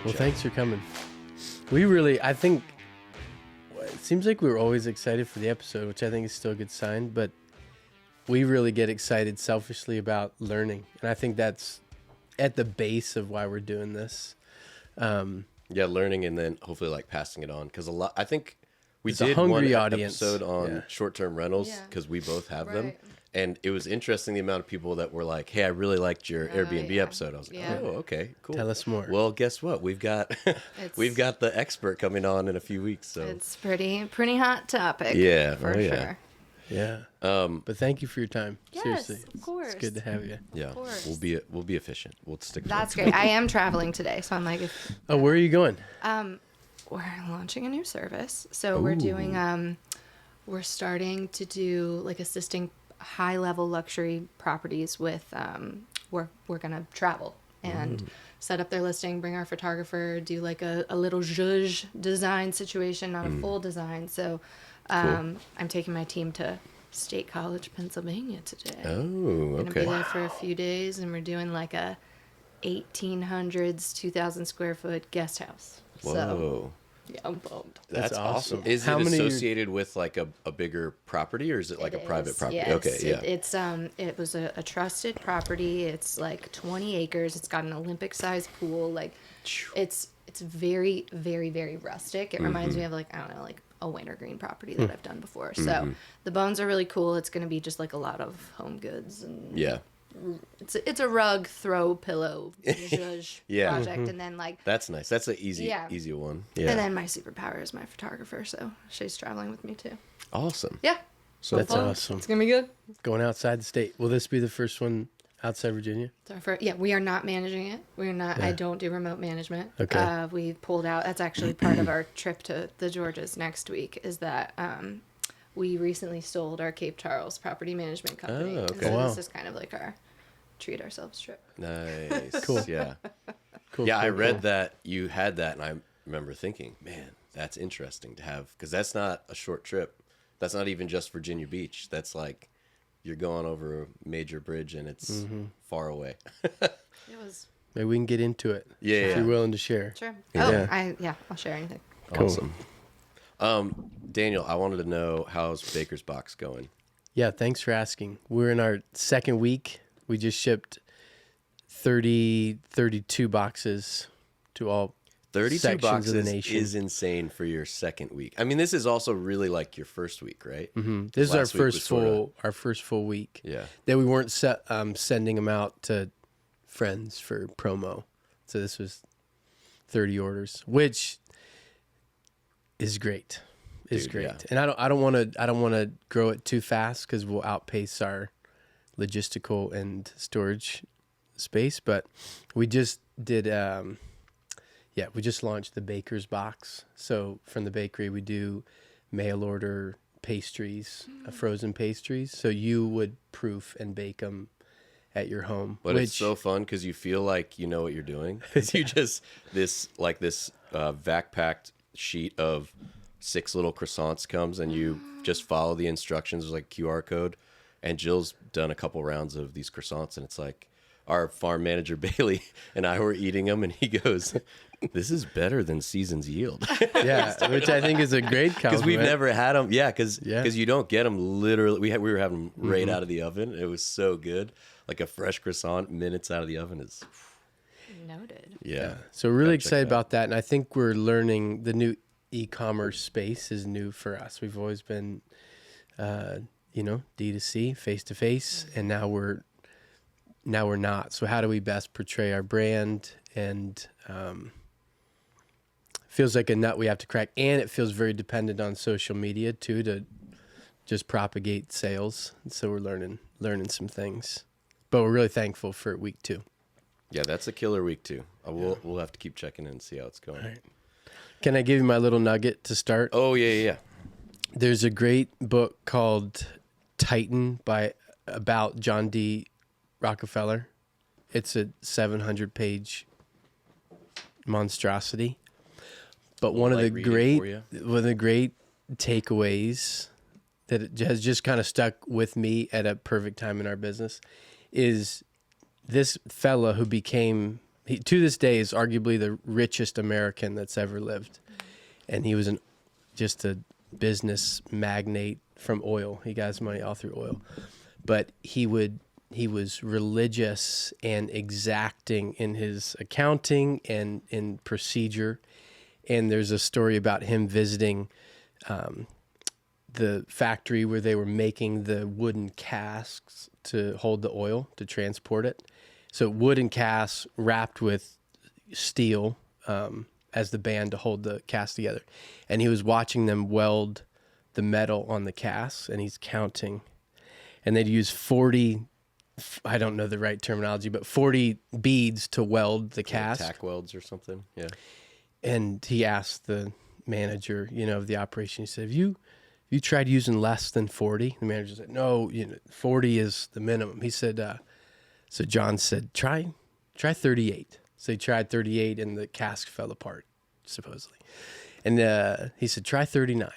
Well, thanks for coming. I think, it seems like we were always excited for the episode, which I think is still a good sign, but we really get excited selfishly about learning. And I think that's at the base of why we're doing this. Learning and then hopefully like passing it on. Because I think we It's a did hungry one audience. episode on short-term rentals because we both have them. And it was interesting the amount of people that were like, hey, I really liked your Airbnb episode. I was like, oh, okay, cool. Tell us more. Well, guess what? We've got the expert coming on in a few weeks. So it's pretty hot topic. Yeah. For sure. Yeah. But thank you for your time. Yes, Seriously. of course. It's good to have you. Yeah. Of course. We'll be efficient. We'll stick to That's great. I am traveling today, so I'm like, Where are you going? we're launching a new service. So we're doing we're starting to do like assisting high level luxury properties with we're gonna travel and set up their listing, bring our photographer, do like a little zhuzh design situation, not a full design. So I'm taking my team to State College, Pennsylvania today. Oh, We're gonna okay. be there for a few days, and we're doing like a 1800s 2,000 square foot guest house. Whoa. So yeah, I'm bummed. That's awesome. Is How it many associated with like a bigger property, or is it like a private property? Yes. Okay, yeah. It was a trusted property. It's like 20 acres. It's got an Olympic sized pool. Like it's very, very, very rustic. It reminds me of like, I don't know, like a wintergreen property that I've done before. So the bones are really cool. It's going to be just like a lot of home goods and it's a rug, throw, pillow, zhuzh project, and then like That's nice. That's an easy one. Yeah. and then my superpower is my photographer, so she's traveling with me too. Awesome. Yeah, So That's fun. awesome. it's gonna be good. Going outside the state. Will this be the first one outside Virginia? We are not managing it. We're not. I don't do remote management. Okay. We pulled out. That's actually part of our trip to the Georgias next week. Is that we recently sold our Cape Charles property management company. Oh, And okay. so Wow. this is kind of like our treat ourselves trip. Nice. Cool. Yeah. Cool. Yeah, I cool, read cool. that you had that, and I remember thinking, man, that's interesting to have, because that's not a short trip. That's not even just Virginia Beach. That's like you're going over a major bridge, and it's far away. It was Maybe we can get into it. Yeah, If yeah. you're willing to share. sure. Yeah. I'll share anything. Cool. Awesome. Daniel, I wanted to know, how's Baker's Box going? Yeah, thanks for asking. We're in our second week. We just shipped 32 boxes to all 32 sections boxes of the nation. is insane for your second week. I mean, this is also really like your first week, right? Mm-hmm. This is Last week was our first full week. Yeah. That we weren't sending them out to friends for promo. So this was 30 orders, which is great. Is Dude, great. yeah. And I don't want to grow it too fast cuz we'll outpace our logistical and storage space, but we just did we just launched the Baker's Box. So from the bakery we do mail order pastries, frozen pastries. So you would proof and bake them at your home. But it's so fun because you feel like you know what you're doing. Because you just, this vac-packed sheet of 6 little croissants comes, and you just follow the instructions. There's like QR code. And Jill's done a couple rounds of these croissants, and it's like our farm manager, Bailey, and I were eating them, and he goes, this is better than Season's Yield. Yeah, which I think is a great compliment. Because we've never had them. Yeah, because Yeah. you don't get them literally. We were having them right out of the oven. It was so good. Like a fresh croissant minutes out of the oven is, Noted. yeah. So we're really Gotta check excited it out. about that, and I think we're learning the new e-commerce space is new for us. We've always been, D2C, face to face, and now we're not. So how do we best portray our brand? And feels like a nut we have to crack, and it feels very dependent on social media too to just propagate sales. So we're learning some things, but we're really thankful for week 2. Yeah, that's a killer week too. We'll have to keep checking in and see how it's going. Right. Can I give you my little nugget to start? Oh yeah. There's a great book called Titan about John D. Rockefeller. It's a 700-page monstrosity. But one of the great takeaways that it has just kind of stuck with me at a perfect time in our business is this fella who became he to this day is arguably the richest American that's ever lived, and he was just a business magnate from oil. He got his money all through oil, but he was religious and exacting in his accounting and in procedure. And there's a story about him visiting the factory where they were making the wooden casks to hold the oil, to transport it. So wooden casks wrapped with steel as the band to hold the cask together. And he was watching them weld the metal on the casks, and he's counting. And they'd use 40, I don't know the right terminology, but 40 beads to weld the cask. Tack welds or something, yeah. And he asked the manager, of the operation, he said, have you tried using less than 40? The manager said, no, 40 is the minimum. He said, so John said, try 38. So he tried 38 and the cask fell apart, supposedly. And he said, try 39.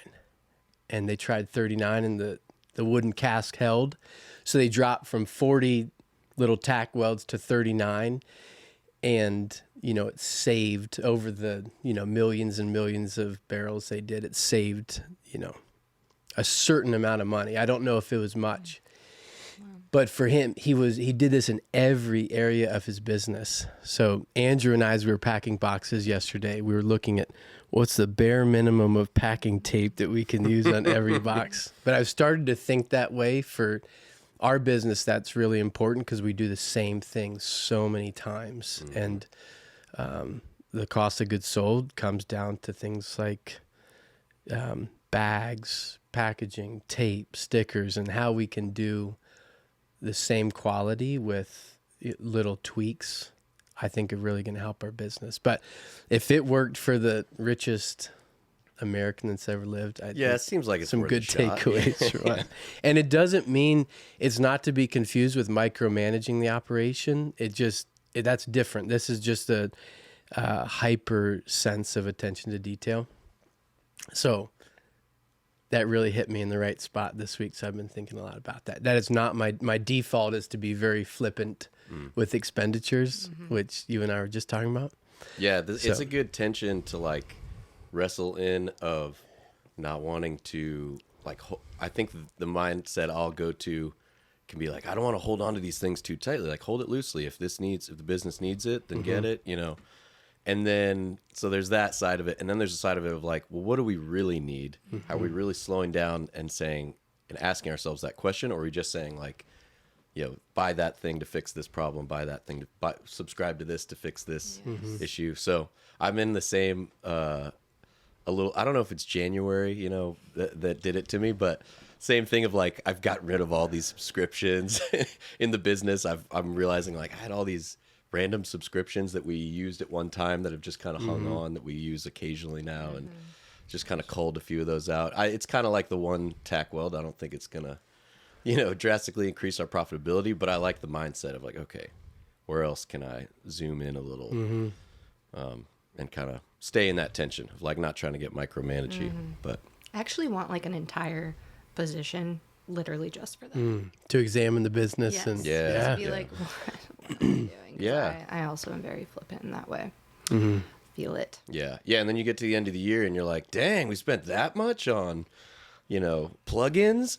And they tried 39 and the wooden cask held. So they dropped from 40 little tack welds to 39. And, it saved over the, millions and millions of barrels they did. It saved, a certain amount of money. I don't know if it was much. Wow. But for him, he did this in every area of his business. So Andrew and I, as we were packing boxes yesterday, we were looking at what's the bare minimum of packing tape that we can use on every box. But I've started to think that way for our business. That's really important because we do the same thing so many times. Mm-hmm. And the cost of goods sold comes down to things like bags, packaging, tape, stickers, and how we can do the same quality with little tweaks. I think are really going to help our business. But if it worked for the richest American that's ever lived, it seems like it's some worth good a shot. takeaways. Right? And it doesn't mean it's not to be confused with micromanaging the operation. That's different. This is just a hyper sense of attention to detail. So that really hit me in the right spot this week. So I've been thinking a lot about that. That is not my default is to be very flippant with expenditures, which you and I were just talking about. Yeah, it's a good tension to wrestle in of not wanting to I think the mindset I'll go to can be I don't want to hold on to these things too tightly. Hold it loosely. If the business needs it, then get it, And then, so there's that side of it. And then there's a side of it of well, what do we really need? Are we really slowing down and saying, and asking ourselves that question? Or are we just saying buy that thing to fix this problem, buy that thing to subscribe to this to fix this issue. So I'm in the same, a little, I don't know if it's January, that did it to me, but same thing of I've gotten rid of all these subscriptions in the business. I'm realizing I had all these random subscriptions that we used at one time that have just kind of hung on that we use occasionally now and just kind of culled a few of those out. It's kind of like the one tack weld. I don't think it's going to, drastically increase our profitability, but I like the mindset of okay, where else can I zoom in a little and kind of stay in that tension of not trying to get micromanagey, but I actually want an entire position literally just for that. To examine the business. Yes. And to be what am I doing? I also am very flippant in that way. Feel it. Yeah. And then you get to the end of the year and you're like, dang, we spent that much on, plugins.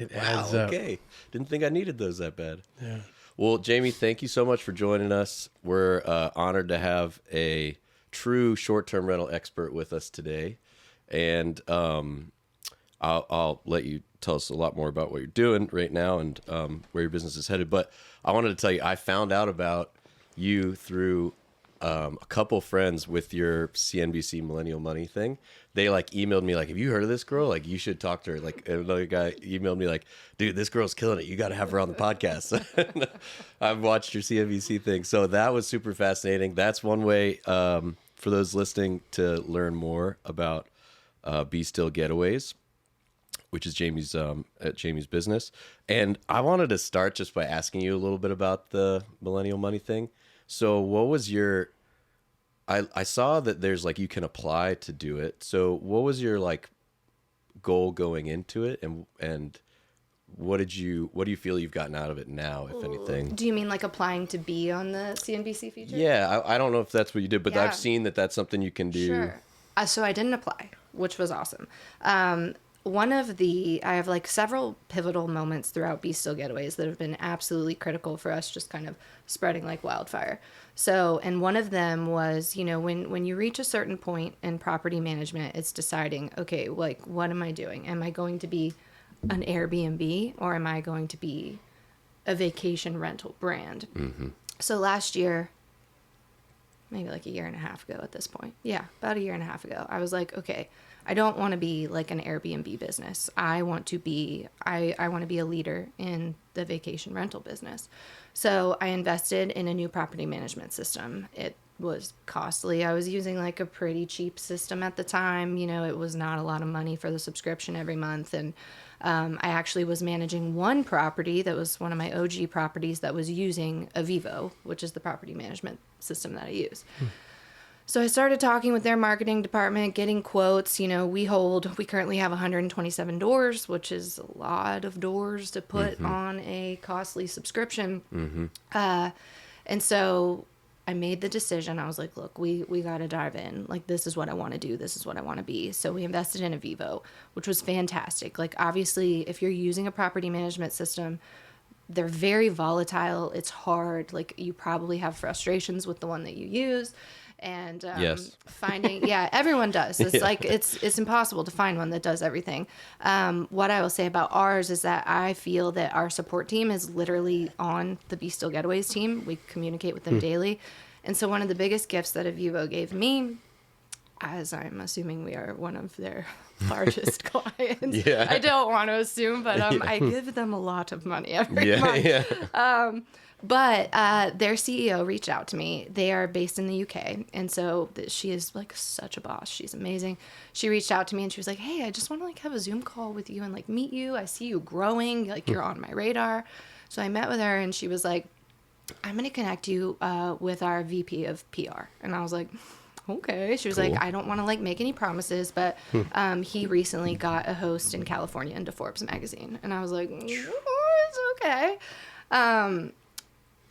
It wow. adds up. Okay. Didn't think I needed those that bad. Yeah. Well, Jamie, thank you so much for joining us. We're honored to have a true short-term rental expert with us today. And I'll let you tell us a lot more about what you're doing right now and where your business is headed. But I wanted to tell you, I found out about you through a couple friends with your CNBC Millennial Money thing. They emailed me have you heard of this girl? You should talk to her. Another guy emailed me dude, this girl's killing it. You got to have her on the podcast. I've watched your CNBC thing. So that was super fascinating. That's one way for those listening to learn more about Be Still Getaways, which is Jamie's business. And I wanted to start just by asking you a little bit about the Millennial Money thing. So what was your, I saw that there's you can apply to do it. So what was your goal going into it? And what do you feel you've gotten out of it now, if anything? Do you mean like applying to be on the CNBC feature? Yeah, I don't know if that's what you did, but Yeah. I've seen that that's something you can do. Sure. So I didn't apply, which was awesome. I have like several pivotal moments throughout Be Still Getaways that have been absolutely critical for us just kind of spreading like wildfire. So, and one of them was, you know, when you reach a certain point in property management, it's deciding, okay, like, what am I doing? Am I going to be an Airbnb or am I going to be a vacation rental brand? Mm-hmm. So last year, maybe like a year and a half ago at this point. Yeah, about a year and a half ago. I was like, okay, I don't want to be like an Airbnb business. I want to be a leader in the vacation rental business. So I invested in a new property management system. It was costly. I was using like a pretty cheap system at the time. You know, it was not a lot of money for the subscription every month. And I actually was managing one property that was one of my OG properties that was using Avivo, which is the property management system that I use. So I started talking with their marketing department, getting quotes. You know, we currently have 127 doors, which is a lot of doors to put on a costly subscription. And so I made the decision. I was like, look, we got to dive in. Like, this is what I want to do. This is what I want to be. So we invested in Avivo, which was fantastic. Like, obviously, if you're using a property management system, they're very volatile. It's hard. Like, you probably have frustrations with the one that you use. And Yes. everyone does. It's Yeah. like it's impossible to find one that does everything. What I will say about ours is that I feel that our support team is literally on the Be Still Getaways team. We communicate with them daily. And so one of the biggest gifts that Avivo gave me, as I'm assuming we are one of their largest clients. Yeah. I don't want to assume, but I give them a lot of money every month. Yeah. But their CEO reached out to me. They are based in the UK. And so she is like such a boss. She's amazing. She reached out to me and she was like, hey, I just want to like have a Zoom call with you and like meet you. I see you growing. Like you're on my radar. So I met with her and she was like, I'm going to connect you with our VP of PR. And I was like, okay. She was Cool. like, I don't want to like make any promises, but he recently got a host in California into Forbes magazine. And I was like, oh, it's okay.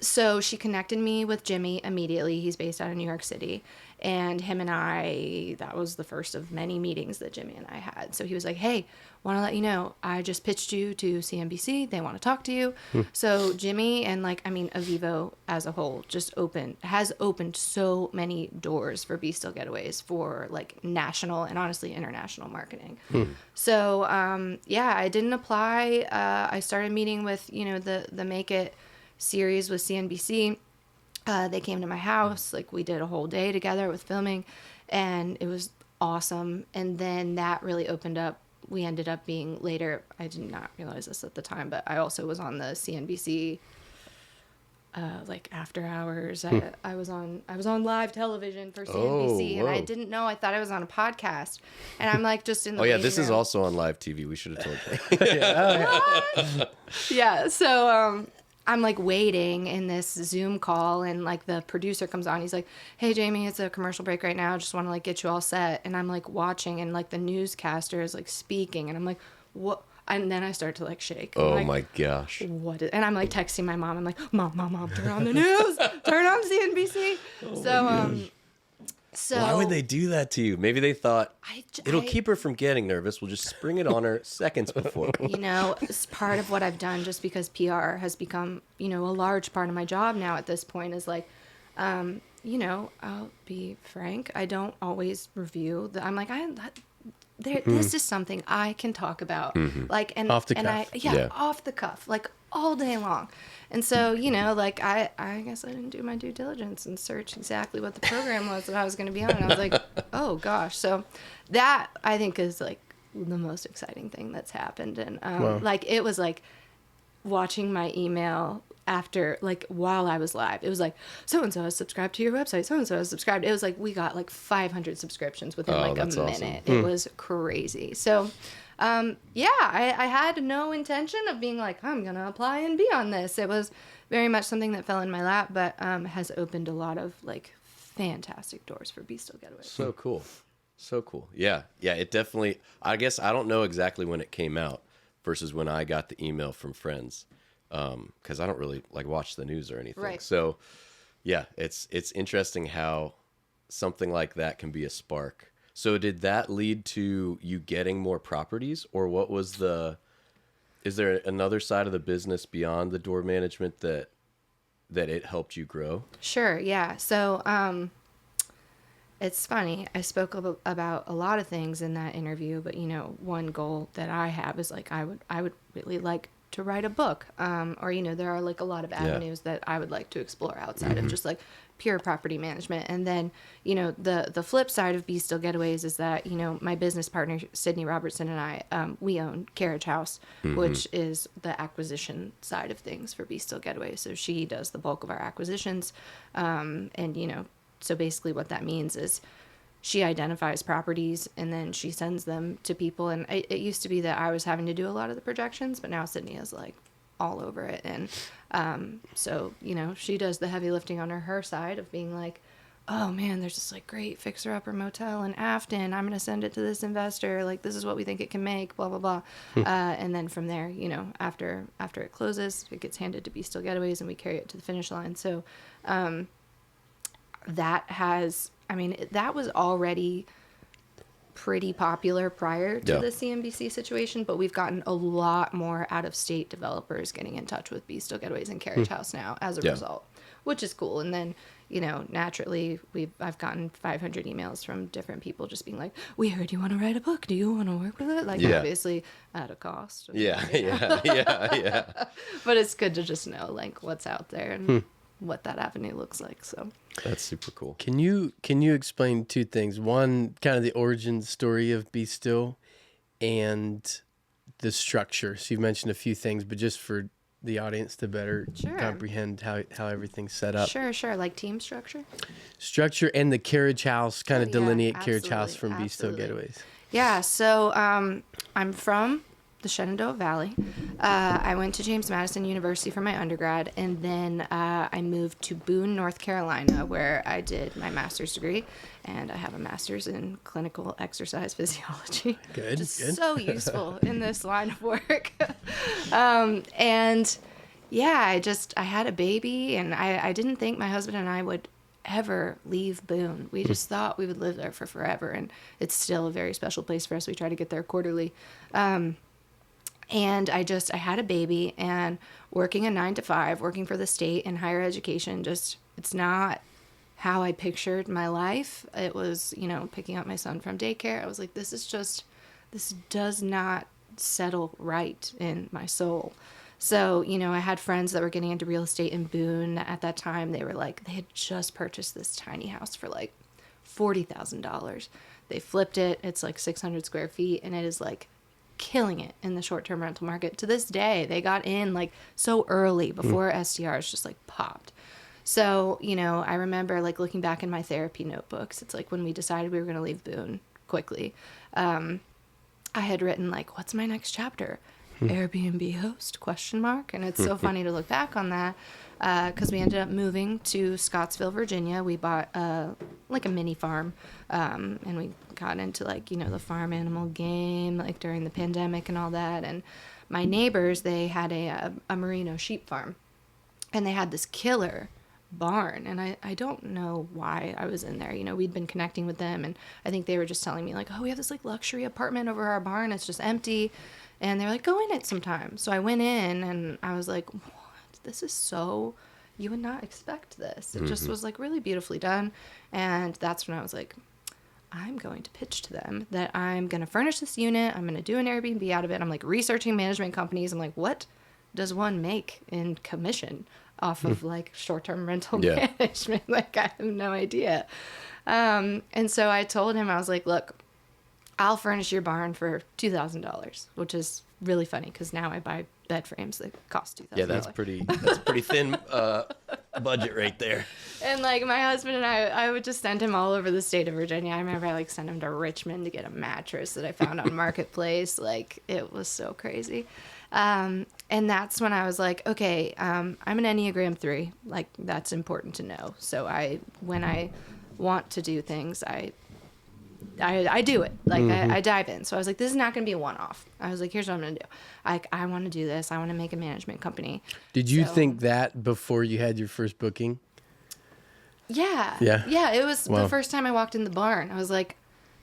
So she connected me with Jimmy immediately. He's based out of New York City. And him and I, that was the first of many meetings that Jimmy and I had. So he was like, hey, want to let you know, I just pitched you to CNBC. They want to talk to you. So Jimmy and Avivo as a whole has opened so many doors for Be Still Getaways for like national and honestly international marketing. So, I didn't apply. I started meeting with, the Make It series with CNBC. They came to my house, like we did a whole day together with filming, and it was awesome. And then that really opened up. We ended up being later, I did not realize this at the time, but I also was on the CNBC like after hours. I was on live television for CNBC, and I whoa. didn't know. I thought I was on a podcast, and I'm like just in the Oh yeah, waiting this is room. also on live TV. We should have told you. Yeah, so I'm like waiting in this Zoom call, and like the producer comes on. He's like, hey Jamie, it's a commercial break right now, just want to like get you all set. And I'm like watching, and like the newscaster is like speaking, and I'm like, what? And then I start to like shake. I'm Oh like, my gosh. and I'm like texting my mom. I'm like, mom, turn on the news, turn on CNBC. So Why would they do that to you? Maybe they thought it'll I- keep her from getting nervous. We'll just spring it on her seconds before. It's part of what I've done just because PR has become, a large part of my job now at this point is like, I'll be frank. I don't always review I'm like, this is something I can talk about. Like, and Off the and cuff. Yeah. off the cuff, like all day long. And so, like I guess I didn't do my due diligence and search exactly what the program was that I was going to be on. And I was like, oh gosh. So that I think is like the most exciting thing that's happened. And Wow. like, it was like watching my email after, like while I was live, it was like, so-and-so has subscribed to your website. So-and-so has subscribed. It was like, we got like 500 subscriptions within like a that's awesome. minute. It was crazy. So, I had no intention of being like, I'm going to apply and be on this. It was very much something that fell in my lap, but has opened a lot of like fantastic doors for Be Still Getaways. So cool. So cool. Yeah. Yeah. It definitely, I guess I don't know exactly when it came out, versus when I got the email from friends, because I don't really like watch the news or anything. Right. So yeah, it's interesting how something like that can be a spark. So did that lead to you getting more properties, or what was is there another side of the business beyond the door management that it helped you grow? Sure, yeah. So, it's funny. I spoke about a lot of things in that interview, but one goal that I have is like I would really like to write a book. Or there are like a lot of avenues that I would like to explore outside of just like pure property management. And then, the flip side of Be Still Getaways is that, my business partner Sydney Robertson and I, we own Carriage House, which is the acquisition side of things for Be Still Getaways. So she does the bulk of our acquisitions. And so basically what that means is she identifies properties and then she sends them to people. And it used to be that I was having to do a lot of the projections, but now Sydney is like all over it. And so, she does the heavy lifting on her side of being like, oh man, there's this like great fixer-upper motel in Afton. I'm going to send it to this investor. Like, this is what we think it can make, blah, blah, blah. And then from there, after it closes, it gets handed to Be Still Getaways and we carry it to the finish line. So that was already pretty popular prior to the CNBC situation, but we've gotten a lot more out-of-state developers getting in touch with Be Still Getaways and Carriage House now as a result, which is cool. And then, naturally, I've gotten 500 emails from different people just being like, we heard you want to write a book. Do you want to work with it? Like, obviously, at a cost. Yeah. But it's good to just know, like, what's out there and what that avenue looks like. So that's super cool. Can you explain two things? One, kind of the origin story of Be Still and the structure. So you've mentioned a few things, but just for the audience to better comprehend how everything's set up. Sure. Like team structure? Structure and the Carriage House, kind of delineate Carriage House from Be Still Getaways. Yeah, so I'm from the Shenandoah Valley. I went to James Madison University for my undergrad, and then I moved to Boone, North Carolina, where I did my master's degree, and I have a master's in clinical exercise physiology. Good. So useful in this line of work. And yeah, I had a baby, and I didn't think my husband and I would ever leave Boone. We just thought we would live there for forever, and it's still a very special place for us. We try to get there quarterly. And I had a baby, and working a 9-to-5, working for the state in higher education, it's not how I pictured my life. It was, picking up my son from daycare. I was like, this does not settle right in my soul. So, I had friends that were getting into real estate in Boone at that time. They were like, they had just purchased this tiny house for like $40,000. They flipped it. It's like 600 square feet, and it is like killing it in the short-term rental market. To this day, they got in like so early before SDRs just like popped. So, I remember like looking back in my therapy notebooks. It's like when we decided we were going to leave Boone quickly. I had written like, what's my next chapter? Airbnb host ? And it's so funny to look back on that because we ended up moving to Scottsville, Virginia. We bought like a mini farm, and we got into like the farm animal game like during the pandemic and all that. And my neighbors, they had a merino sheep farm, and they had this killer barn, and I don't know why I was in there. We'd been connecting with them, and I think they were just telling me like, oh, we have this like luxury apartment over our barn, it's just empty. And they were like, go in it sometime. So I went in, and I was like, what? This is so, you would not expect this. It just was like really beautifully done. And that's when I was like, I'm going to pitch to them that I'm going to furnish this unit. I'm going to do an Airbnb out of it. I'm like researching management companies. I'm like, what does one make in commission off of like short-term rental management? Like, I have no idea. And so I told him, I was like, look, I'll furnish your barn for $2,000, which is really funny because now I buy bed frames that cost $2,000. Yeah, that's pretty thin budget right there. And like my husband and I would just send him all over the state of Virginia. I remember I like sent him to Richmond to get a mattress that I found on Marketplace. Like, it was so crazy. And that's when I was like, okay, I'm an Enneagram 3. Like, that's important to know. So when I want to do things, I do it. Like I dive in. So I was like, this is not going to be a one-off. I was like, here's what I'm going to do. I want to do this. I want to make a management company. Did you So- think that before you had your first booking? Yeah. Yeah. Yeah. It was Wow. the first time I walked in the barn. I was like,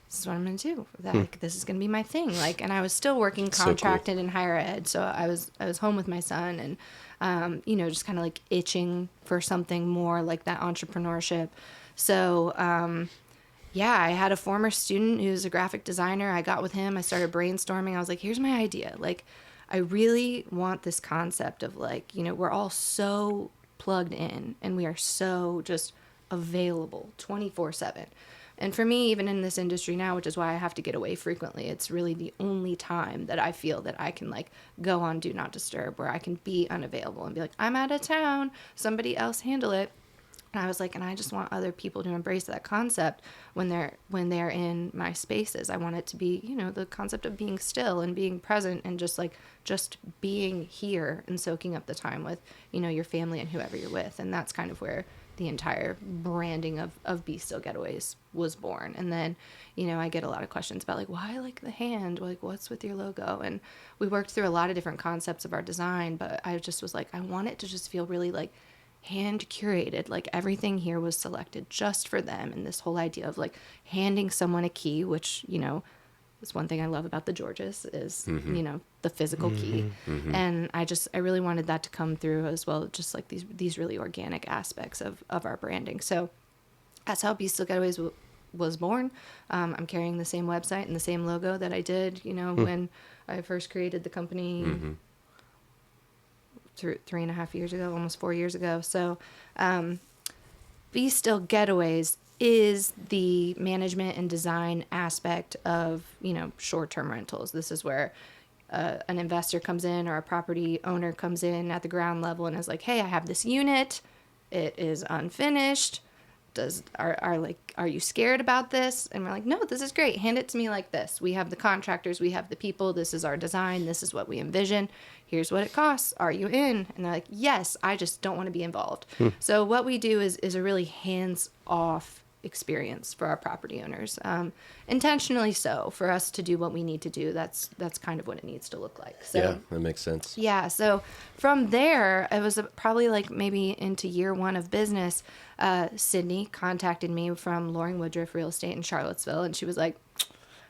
this is what I'm going to do. Like, this is going to be my thing. Like, and I was still working So cool. contracted in higher ed. So I was home with my son and, you know, just kind of like itching for something more like that entrepreneurship. So, yeah, I had a former student who's a graphic designer. I got with him. I started brainstorming. I was like, here's my idea. Like, I really want this concept of like, you know, we're all so plugged in and we are so just available 24/7. And for me, even in this industry now, which is why I have to get away frequently, it's really the only time that I feel that I can like go on Do Not Disturb, where I can be unavailable and be like, I'm out of town, somebody else handle it. And I was like, and I just want other people to embrace that concept when they're in my spaces. I want it to be, you know, the concept of being still and being present and just being here and soaking up the time with, you know, your family and whoever you're with. And that's kind of where the entire branding of Be Still Getaways was born. And then, you know, I get a lot of questions about like, why like the hand? Like, what's with your logo? And we worked through a lot of different concepts of our design, but I just was like, I want it to just feel really like hand curated. Like everything here was selected just for them. And this whole idea of like handing someone a key, which, you know, is one thing I love about the Georges is, you know, the physical key. And I really wanted that to come through as well. Just like these really organic aspects of our branding. So that's how Be Still Getaways was born. I'm carrying the same website and the same logo that I did, you know, when I first created the company 3.5 years ago, almost 4 years ago. So Be Still Getaways is the management and design aspect of, you know, short-term rentals. This is where an investor comes in or a property owner comes in at the ground level and is like, hey, I have this unit. It is unfinished. Are you scared about this? And we're like, no, this is great. Hand it to me like this. We have the contractors, we have the people. This is our design. This is what we envision. Here's what it costs. Are you in? And they're like, yes, I just don't want to be involved. So what we do is a really hands-off experience for our property owners, intentionally so, for us to do what we need to do. That's kind of what it needs to look like. So Yeah, that makes sense. yeah, so from there, it was probably like maybe into year one of business, Sydney contacted me from Loring Woodruff Real Estate in Charlottesville, and she was like,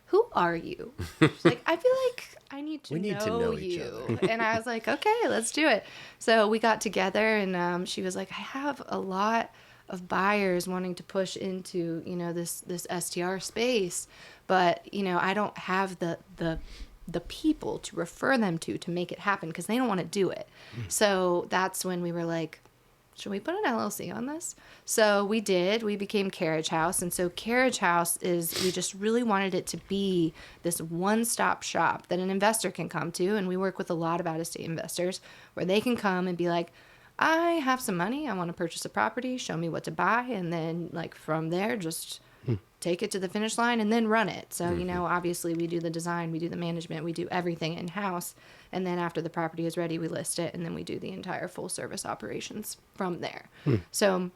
who are you? She's like, I feel like I need to We need to know each you. And I was like, okay, let's do it. So we got together, and she was like, I have a lot of buyers wanting to push into, you know, this STR space, but, you know, I don't have the people to refer them to make it happen because they don't want to do it. So that's when we were like, should we put an LLC on this? So we did. We became Carriage House. And so Carriage House we just really wanted it to be this one-stop shop that an investor can come to. And we work with a lot of out-of-state investors where they can come and be like, I have some money. I want to purchase a property. Show me what to buy. And then like from there, just take it to the finish line and then run it. So, you know, obviously we do the design, we do the management, we do everything in-house. And then after the property is ready, we list it. And then we do the entire full service operations from there. So,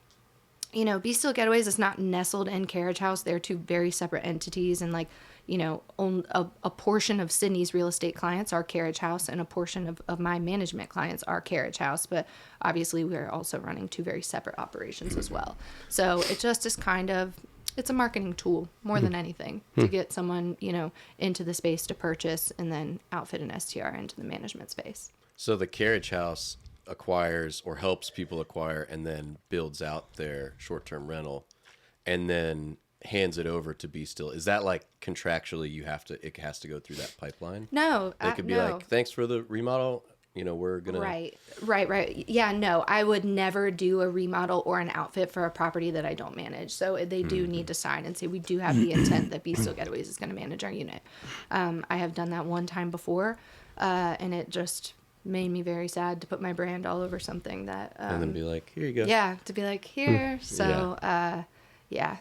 you know, Be Still Getaways is not nestled in Carriage House. They're two very separate entities. And like, you know, a portion of Sydney's real estate clients are Carriage House and a portion of my management clients are Carriage House. But obviously we're also running two very separate operations as well. So it just is kind of, it's a marketing tool more than anything to get someone, you know, into the space to purchase and then outfit an STR into the management space. So the Carriage House acquires or helps people acquire and then builds out their short-term rental and then hands it over to Be Still. Is that like contractually it has to go through that pipeline? No. They could be no. like, thanks for the remodel. You know, we're going to... Right. Yeah, no, I would never do a remodel or an outfit for a property that I don't manage. So they do need to sign and say, we do have the intent that Be Still Getaways is going to manage our unit. I have done that one time before, and it just made me very sad to put my brand all over something that... and then be like, here you go. Yeah, to be like, here. So,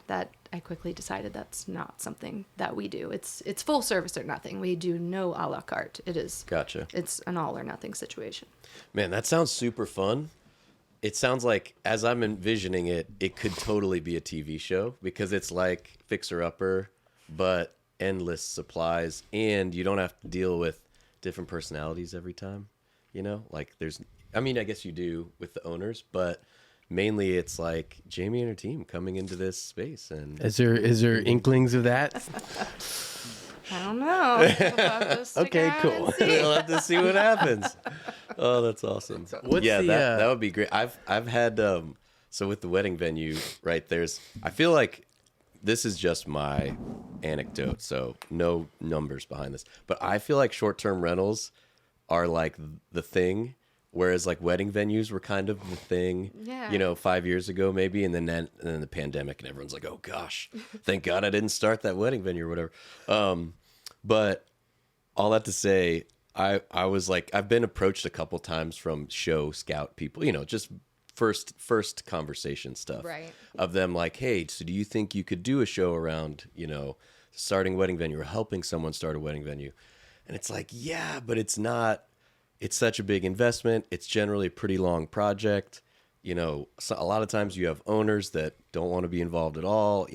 that I quickly decided that's not something that we do. It's full service or nothing. We do no a la carte. It is. Gotcha. It's an all or nothing situation. Man, that sounds super fun. It sounds like, as I'm envisioning it, it could totally be a TV show because it's like Fixer Upper but endless supplies, and you don't have to deal with different personalities every time. You know, like I mean, I guess you do with the owners, but mainly it's like Jamie and her team coming into this space. And Is there inklings of that? I don't know. We'll have to stick Okay, around cool. and see. we'll have to see what happens. Oh, that's awesome. What's yeah, the, that would be great. I've had so with the wedding venue, right? I feel like this is just my anecdote, so no numbers behind this, but I feel like short-term rentals are like the thing, whereas like wedding venues were kind of the thing, Yeah. 5 years ago maybe, and then the pandemic, and everyone's like, oh gosh, thank God I didn't start that wedding venue or whatever. But all that to say, I was like, I've been approached a couple times from show scout people, just first conversation stuff, Right. of them like, hey, so do you think you could do a show around, starting a wedding venue or helping someone start a wedding venue? And it's like, yeah, but it's such a big investment. It's generally a pretty long project. So a lot of times you have owners that don't want to be involved at all.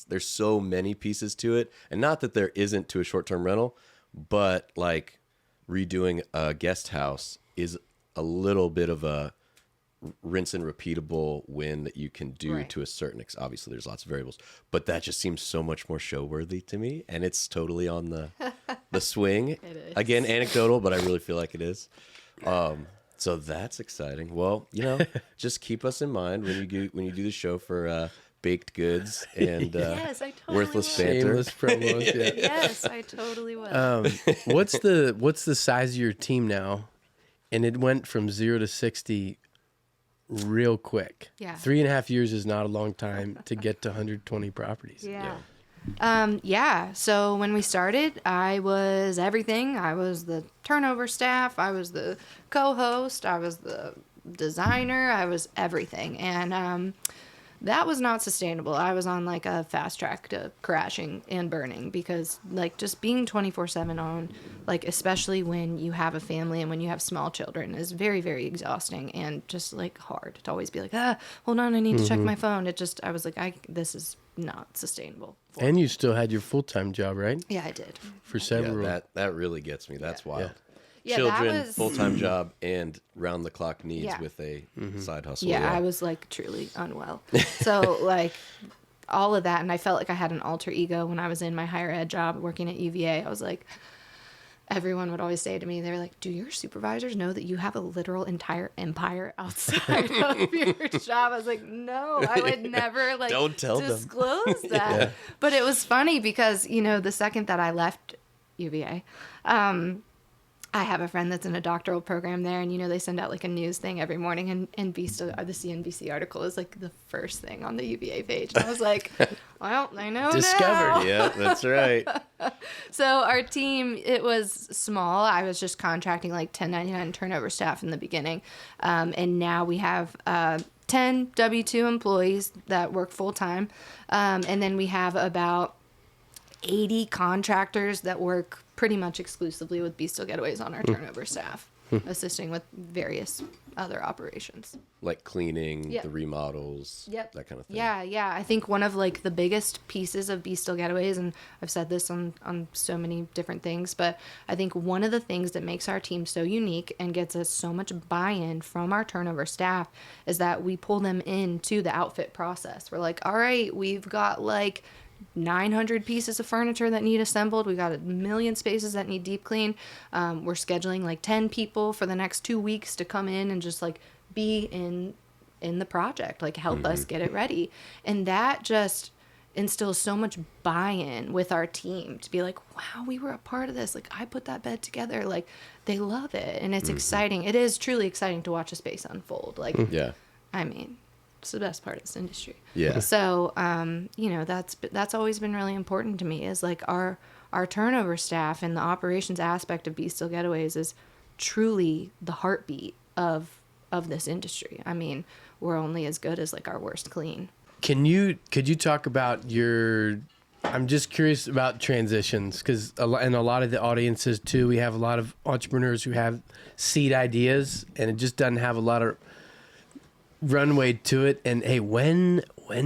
There's so many pieces to it. And not that there isn't to a short-term rental, but like redoing a guest house is a little bit of a rinse and repeatable win that you can do Right. to a certain extent. Obviously there's lots of variables, but that just seems so much more show worthy to me, and it's totally on the swing. It is. Again, anecdotal, but I really feel like it is. So that's exciting. Well, just keep us in mind when you do the show for baked goods and Yes, I totally worthless will. banter. Shameless promos. Yeah. Yes, I totally will. What's the size of your team now? And it went from 0 to 60 real quick. Yeah. 3.5 years is not a long time to get to 120 properties. Yeah. So when we started, I was everything. I was the turnover staff. I was the co-host. I was the designer. I was everything. And that was not sustainable. I was on like a fast track to crashing and burning, because like just being 24/7 on, like, especially when you have a family and when you have small children, is very, very exhausting and just like hard to always be like, hold on, I need to check my phone. I was like, this is not sustainable. And you still had your full-time job, right? Yeah, I did. For several. Yeah, that really gets me. That's wild. Yeah, Children, that was... full-time job, and round-the-clock needs Yeah. with a side hustle. Yeah, I was like truly unwell. So like all of that, and I felt like I had an alter ego when I was in my higher ed job working at UVA. I was like, everyone would always say to me, they were like, do your supervisors know that you have a literal entire empire outside of your job? I was like, no, I would never like Don't tell them. disclose that. But it was funny because, the second that I left UVA, I have a friend that's in a doctoral program there, and they send out like a news thing every morning, and the CNBC article is like the first thing on the UVA page. And I was like, well, I know Discovered. now. Yeah, that's right. So our team, it was small. I was just contracting like 1099 turnover staff in the beginning, and now we have 10 W-2 employees that work full time, and then we have about 80 contractors that work pretty much exclusively with Still Getaways on our turnover staff, assisting with various other operations. Like cleaning, Yep. the remodels, Yep. that kind of thing. Yeah. I think one of like the biggest pieces of Still Getaways, and I've said this on so many different things, but I think one of the things that makes our team so unique and gets us so much buy-in from our turnover staff is that we pull them into the outfit process. We're like, all right, we've got like 900 pieces of furniture that need assembled. We got 1 million spaces that need deep clean. We're scheduling like 10 people for the next 2 weeks to come in and just like be in the project, like help us get it ready. And that just instills so much buy-in with our team to be like, wow, we were a part of this. Like, I put that bed together. Like, they love it. And it's exciting. It is truly exciting to watch a space unfold. Like, Yeah. I mean, it's the best part of this industry. Yeah. So, that's always been really important to me, is like our turnover staff and the operations aspect of Still Getaways is truly the heartbeat of this industry. I mean, we're only as good as like our worst clean. Could you talk about I'm just curious about transitions, because and a lot of the audiences too, we have a lot of entrepreneurs who have seed ideas and it just doesn't have a lot of runway to it. And hey, when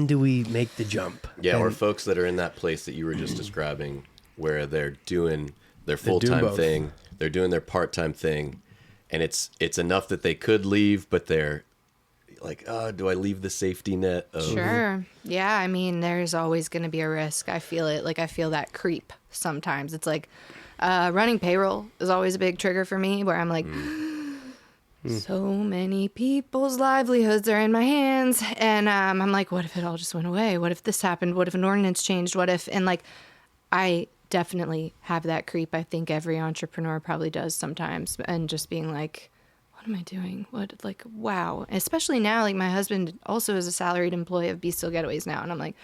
do we make the jump? Yeah, or And folks that are in that place that you were just describing, where they're doing their full doing time both. thing, they're doing their part time thing, and it's enough that they could leave, but they're like, oh, do I leave the safety net of? Sure. Yeah. I mean, there's always going to be a risk. I feel it. Like, I feel that creep sometimes. It's like running payroll is always a big trigger for me where I'm like, so many people's livelihoods are in my hands. And I'm like, what if it all just went away? What if this happened? What if an ordinance changed? What if, and like, I definitely have that creep. I think every entrepreneur probably does sometimes. And just being like, what am I doing? What, like, wow. Especially now, like, my husband also is a salaried employee of Still Getaways now. And I'm like,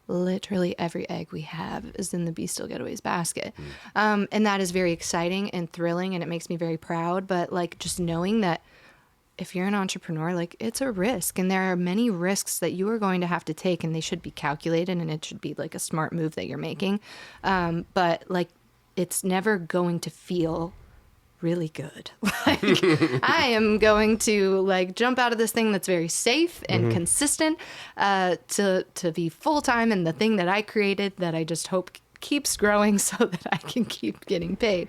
literally every egg we have is in the Still Getaways basket. And that is very exciting and thrilling. And it makes me very proud. But like, just knowing that if you're an entrepreneur, like, it's a risk, and there are many risks that you are going to have to take, and they should be calculated, and it should be like a smart move that you're making. But like, it's never going to feel really good. Like, I am going to like jump out of this thing that's very safe and consistent to be full-time in the thing that I created, that I just hope keeps growing so that I can keep getting paid.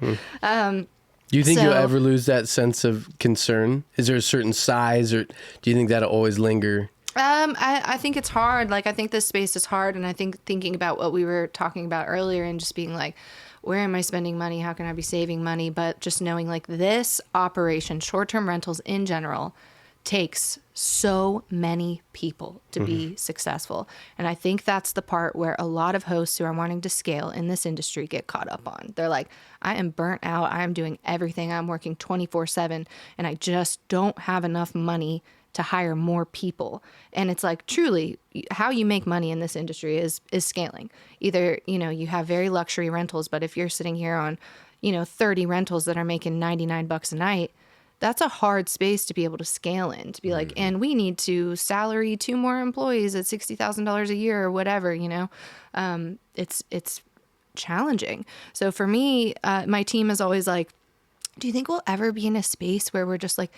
Do you think So- you'll ever lose that sense of concern? Is there a certain size, or do you think that'll always linger? I think it's hard. Like, I think this space is hard. And I think thinking about what we were talking about earlier and just being like, where am I spending money? How can I be saving money? But just knowing like this operation, short-term rentals in general, takes so many people to be successful. And I think that's the part where a lot of hosts who are wanting to scale in this industry get caught up on. They're like, I am burnt out. I am doing everything. I'm working 24/7, and I just don't have enough money to hire more people. And it's like, truly, how you make money in this industry is scaling. Either, you know, you have very luxury rentals, but if you're sitting here on, you know, 30 rentals that are making $99 a night, that's a hard space to be able to scale in, to be like, and we need to salary 2 more employees at $60,000 a year or whatever, you know. It's challenging. So for me, my team is always like, do you think we'll ever be in a space where we're just like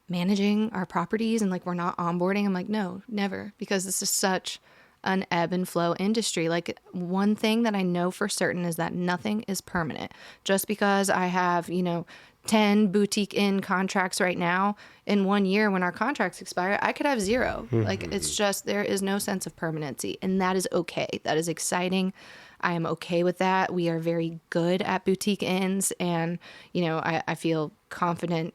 managing our properties and like we're not onboarding? I'm like, no, never, because this is such an ebb and flow industry. Like, one thing that I know for certain is that nothing is permanent. Just because I have, you know, 10 boutique inn contracts right now, in 1 year when our contracts expire, I could have 0. Like, it's just, there is no sense of permanency, and that is okay. That is exciting. I am okay with that. We are very good at boutique inns, and, you know, I feel confident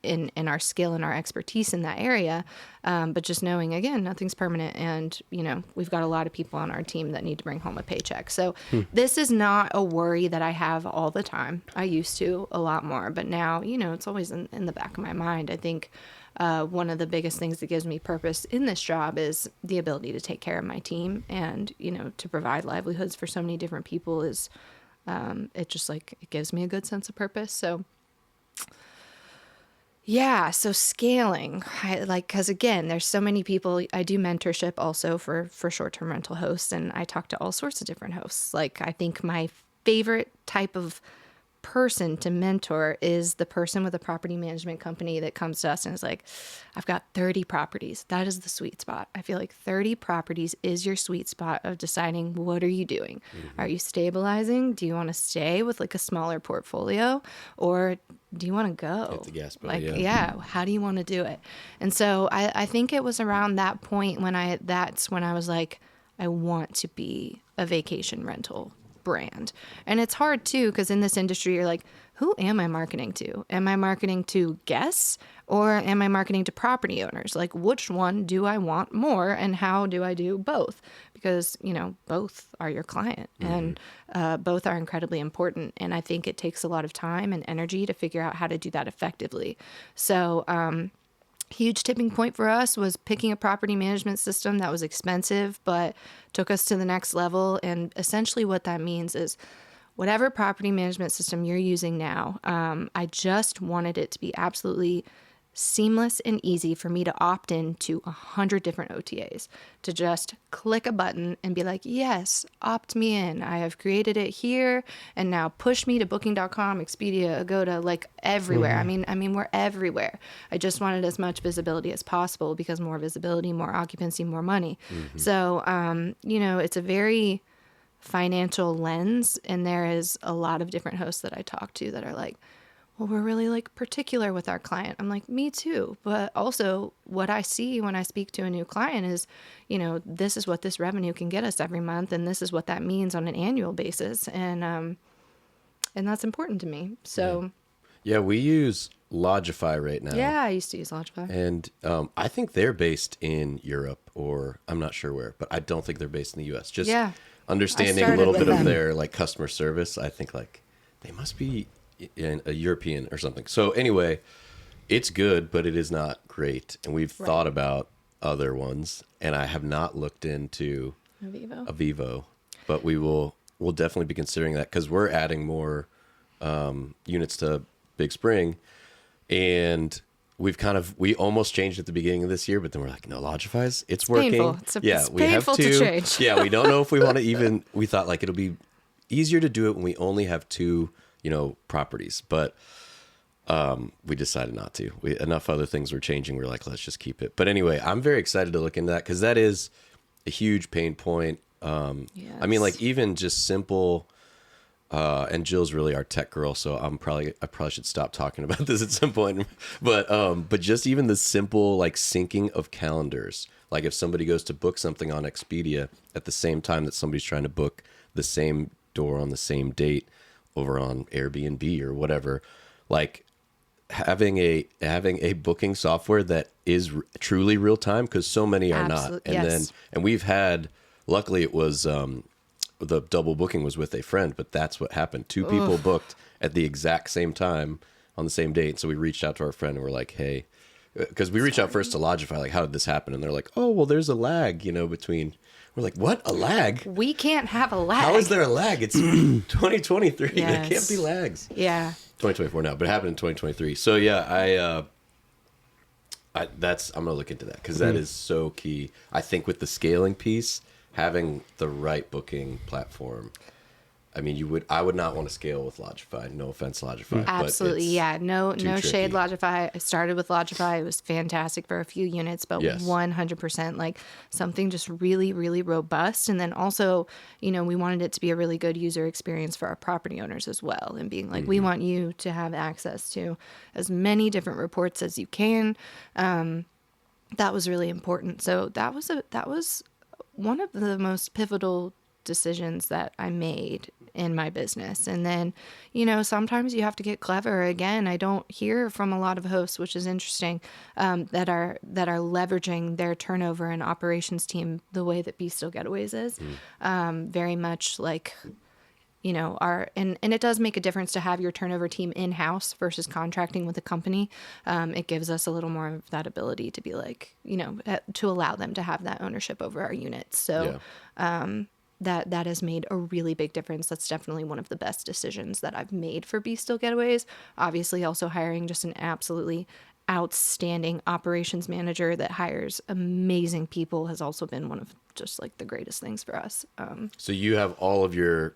in our skill and our expertise in that area. But just knowing, again, nothing's permanent. And, you know, we've got a lot of people on our team that need to bring home a paycheck. So this is not a worry that I have all the time. I used to a lot more, but now, you know, it's always in the back of my mind. I think one of the biggest things that gives me purpose in this job is the ability to take care of my team, and, you know, to provide livelihoods for so many different people is, it just like, it gives me a good sense of purpose. So yeah, so scaling, because again, there's so many people. I do mentorship also for short-term rental hosts, and I talk to all sorts of different hosts. Like, I think my favorite type of person to mentor is the person with a property management company that comes to us and is like, I've got 30 properties. That is the sweet spot. I feel like 30 properties is your sweet spot of deciding, what are you doing? Are you stabilizing? Do you want to stay with like a smaller portfolio, or do you want to go? Hit the gas pedal, Like, yeah. yeah, how do you want to do it? And so I think it was around that point that's when I was like, I want to be a vacation rental brand. And it's hard too, because in this industry, you're like, who am I marketing to? Am I marketing to guests, or am I marketing to property owners? Like, which one do I want more, and how do I do both? Because, you know, both are your client, and both are incredibly important. And I think it takes a lot of time and energy to figure out how to do that effectively. So, huge tipping point for us was picking a property management system that was expensive, but took us to the next level. And essentially what that means is, whatever property management system you're using now, I just wanted it to be absolutely seamless and easy for me to opt in to 100 different OTAs, to just click a button and be like, yes, opt me in. I have created it here, and now push me to booking.com, Expedia, Agoda, like everywhere. I mean, we're everywhere. I just wanted as much visibility as possible, because more visibility, more occupancy, more money. So, you know, it's a very financial lens, and there is a lot of different hosts that I talk to that are like, well, we're really like particular with our client. I'm like, me too. But also what I see when I speak to a new client is, you know, this is what this revenue can get us every month, and this is what that means on an annual basis. And that's important to me. So Yeah, we use Logify right now. yeah, I used to use Logify. And I think they're based in Europe, or I'm not sure where, but I don't think they're based in the U.S. Just Yeah. understanding I a started little with bit of them. their like customer service, I think like they must be in a European or something. So anyway, it's good, but it is not great. And we've thought about other ones, and I have not looked into Avivo, but we'll definitely be considering that, because we're adding more units to Big Spring, and we almost changed at the beginning of this year, but then we're like, no, Logify's, it's working. Painful. It's we have painful to change. Yeah, we don't know if we want to even. We thought like it'll be easier to do it when we only have 2, you know, properties, but we decided not to. Enough other things were changing. We're like, let's just keep it. But anyway, I'm very excited to look into that, because that is a huge pain point. I mean, like even just simple. And Jill's really our tech girl, so I probably should stop talking about this at some point. But just even the simple like syncing of calendars, like if somebody goes to book something on Expedia at the same time that somebody's trying to book the same door on the same date over on Airbnb or whatever, like having a booking software that is truly real time, because so many are not. And and we've had, luckily it was. The double booking was with a friend, but that's what happened. 2 people booked at the exact same time on the same date. So we reached out to our friend and we're like, hey, because we reached out first to Logify, like, how did this happen? And they're like, oh, well, there's a lag, you know, between. We're like, what? A lag? We can't have a lag. How is there a lag? It's 2023. Yes. There can't be lags. Yeah. 2024 now, but it happened in 2023. So yeah, I'm gonna look into that, because that is so key. I think with the scaling piece, having the right booking platform. I mean, I would not want to scale with Logify. No offense, Logify. Absolutely, yeah. No shade, tricky. Logify. I started with Logify. It was fantastic for a few units, but Yes. 100% like something just really, really robust. And then also, you know, we wanted it to be a really good user experience for our property owners as well. And being like, we want you to have access to as many different reports as you can. That was really important. So that was one of the most pivotal decisions that I made in my business. And then, you know, sometimes you have to get clever. Again, I don't hear from a lot of hosts, which is interesting, that are leveraging their turnover and operations team the way that Still Getaways is. Very much like, you know, and it does make a difference to have your turnover team in-house versus contracting with a company. It gives us a little more of that ability to be like, you know, to allow them to have that ownership over our units. So that has made a really big difference. That's definitely one of the best decisions that I've made for Still Getaways. Obviously also hiring just an absolutely outstanding operations manager that hires amazing people has also been one of just like the greatest things for us. So you have all of your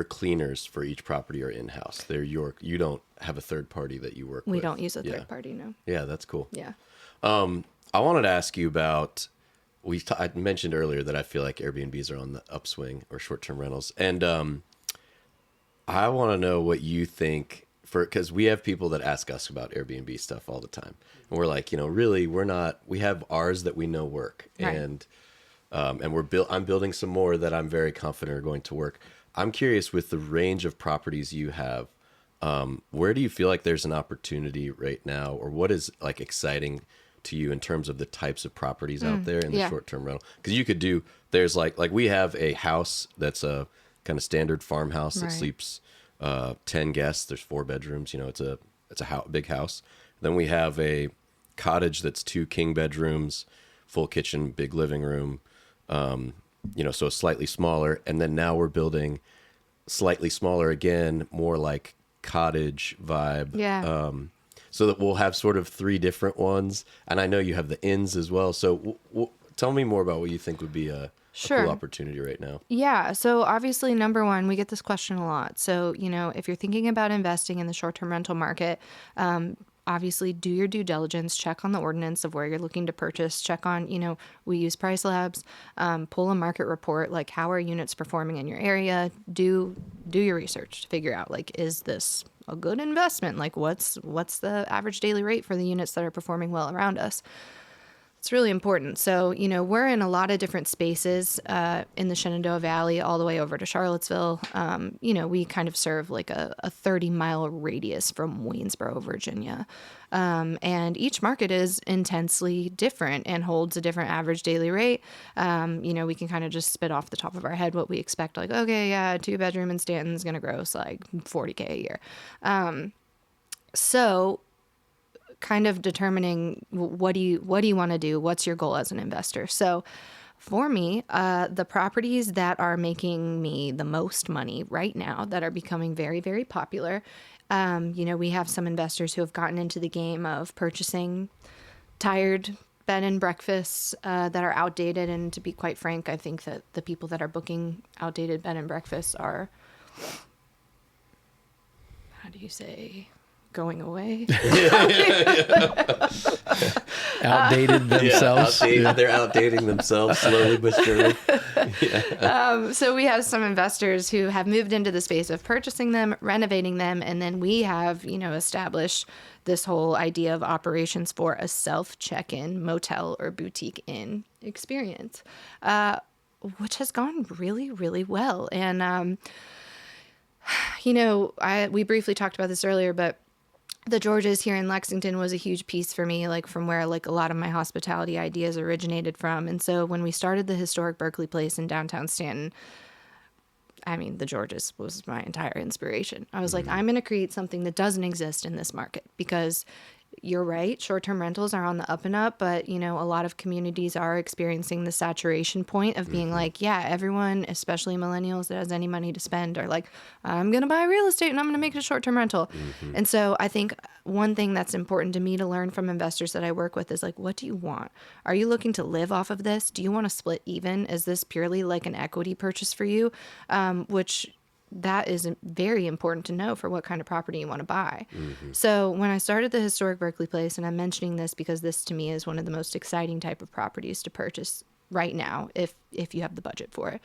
cleaners for each property are in-house. You don't have a third party that you work with. We don't use a third party, no. Yeah, that's cool. Yeah. I wanted to ask you about, I mentioned earlier that I feel like Airbnbs are on the upswing, or short-term rentals. And I want to know what you think, because we have people that ask us about Airbnb stuff all the time. And we're like, you know, really, we have ours that we know work. Right. And I'm building some more that I'm very confident are going to work. I'm curious, with the range of properties you have, where do you feel like there's an opportunity right now, or what is like exciting to you in terms of the types of properties out there in the short-term rental? Because you could there's like we have a house that's a kind of standard farmhouse that sleeps 10 guests. There's 4 bedrooms. You know, it's a big house. Then we have a cottage that's 2 king bedrooms, full kitchen, big living room. You know, so slightly smaller. And then now we're building slightly smaller again, more like cottage vibe. Yeah. so that we'll have sort of three different ones. And I know you have the inns as well. So tell me more about what you think would be a Sure. cool opportunity right now. Yeah. So obviously, number one, we get this question a lot. So, if you're thinking about investing in the short-term rental market, obviously do your due diligence, check on the ordinance of where you're looking to purchase, check on, we use Price Labs, pull a market report, like how are units performing in your area, do your research to figure out, like, is this a good investment? Like what's the average daily rate for the units that are performing well around us? It's really important. So, we're in a lot of different spaces in the Shenandoah Valley all the way over to Charlottesville. We kind of serve like a 30-mile radius from Waynesboro, Virginia. And each market is intensely different and holds a different average daily rate. We can kind of just spit off the top of our head what we expect. Like, okay, yeah, 2-bedroom in Stanton's going to gross like $40K a year. So kind of determining what do you want to do? What's your goal as an investor? So for me, the properties that are making me the most money right now, that are becoming very, very popular, we have some investors who have gotten into the game of purchasing tired bed and breakfasts that are outdated. And to be quite frank, I think that the people that are booking outdated bed and breakfasts are, how do you say, going away? Outdated themselves. They're outdating themselves slowly but surely. So we have some investors who have moved into the space of purchasing them, renovating them, and then we have, established this whole idea of operations for a self-check-in motel or boutique inn experience, which has gone really, really well. And, we briefly talked about this earlier, but the Georges here in Lexington was a huge piece for me, like from where like a lot of my hospitality ideas originated from. And so when we started the historic Berkeley Place in downtown Stanton, the Georges was my entire inspiration. I was like, I'm going to create something that doesn't exist in this market, because you're right, short-term rentals are on the up and up, but a lot of communities are experiencing the saturation point of being like, yeah, everyone, especially millennials that has any money to spend, are like, I'm going to buy real estate and I'm going to make it a short-term rental. And so I think one thing that's important to me to learn from investors that I work with is like, what do you want? Are you looking to live off of this? Do you want to split even? Is this purely like an equity purchase for you? Which that is very important to know for what kind of property you want to buy. So when I started the historic Berkeley Place, and I'm mentioning this because this to me is one of the most exciting type of properties to purchase right now, if you have the budget for it.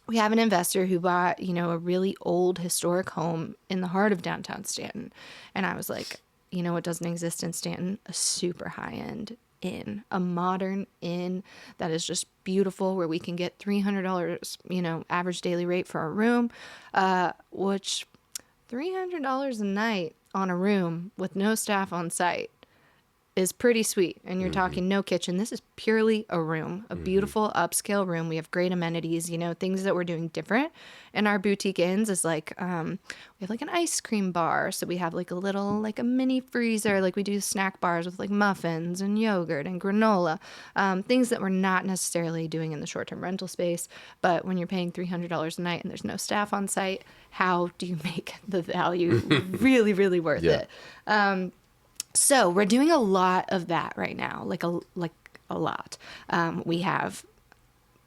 We have an investor who bought, a really old historic home in the heart of downtown Stanton. And I was like, what doesn't exist in Stanton? A super high-end inn, a modern inn that is just beautiful, where we can get $300, average daily rate for a room, which $300 a night on a room with no staff on site is pretty sweet. And you're talking no kitchen. This is purely a room, a beautiful upscale room. We have great amenities, things that we're doing different in our boutique inns is like, we have like an ice cream bar. So we have like a mini freezer. Like we do snack bars with like muffins and yogurt and granola, things that we're not necessarily doing in the short-term rental space. But when you're paying $300 a night and there's no staff on site, how do you make the value really, really worth it? So we're doing a lot of that right now, like a lot. We have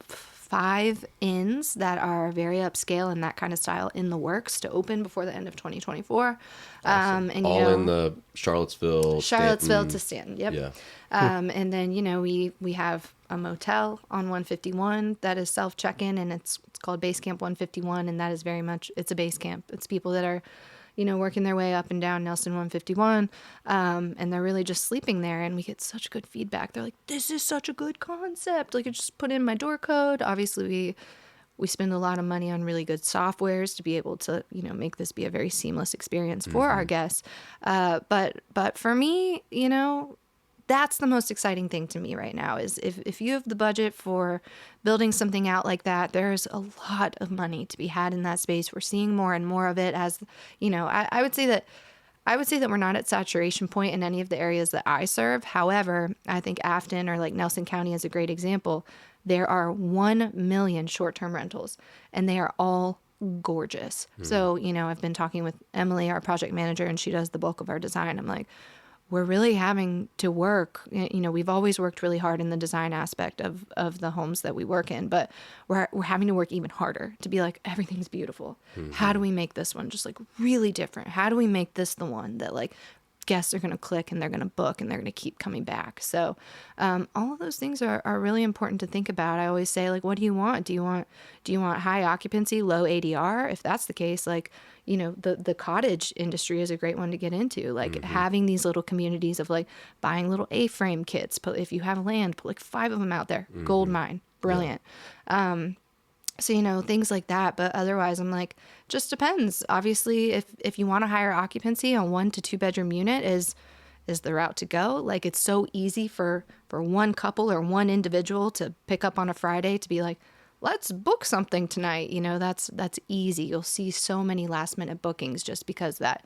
5 inns that are very upscale and that kind of style in the works to open before the end of 2024. Awesome. And all in the Charlottesville Stanton. to Stanton. Yep. Yeah. And then we have a motel on 151 that is self check-in, and it's called Base Camp 151, and that is very much, it's a base camp. It's people that are working their way up and down Nelson 151, and they're really just sleeping there, and we get such good feedback. They're like, this is such a good concept. Like, I just put in my door code. Obviously, we spend a lot of money on really good softwares to be able to, make this be a very seamless experience for our guests. But for me, that's the most exciting thing to me right now is if you have the budget for building something out like that, there's a lot of money to be had in that space. We're seeing more and more of it as, I would say that we're not at saturation point in any of the areas that I serve. However, I think Afton or like Nelson County is a great example. There are 1 million short-term rentals, and they are all gorgeous. So, I've been talking with Emily, our project manager, and she does the bulk of our design. I'm like, we're really having to work. We've always worked really hard in the design aspect of the homes that we work in, but we're having to work even harder to be like, everything's beautiful. How do we make this one just like really different? How do we make this the one that like guests are going to click and they're going to book and they're going to keep coming back? So all of those things are really important to think about. I always say, like, what do you want? Do you want high occupancy, low ADR? If that's the case, like, the cottage industry is a great one to get into, like having these little communities of like buying little A-frame kits. But if you have land, put like 5 of them out there. Gold mine. Brilliant. Yeah. So, things like that. But otherwise, I'm like, just depends. Obviously, if you want a higher occupancy, a 1 to 2 bedroom unit is the route to go. Like, it's so easy for one couple or one individual to pick up on a Friday to be like, let's book something tonight. That's easy. You'll see so many last minute bookings just because that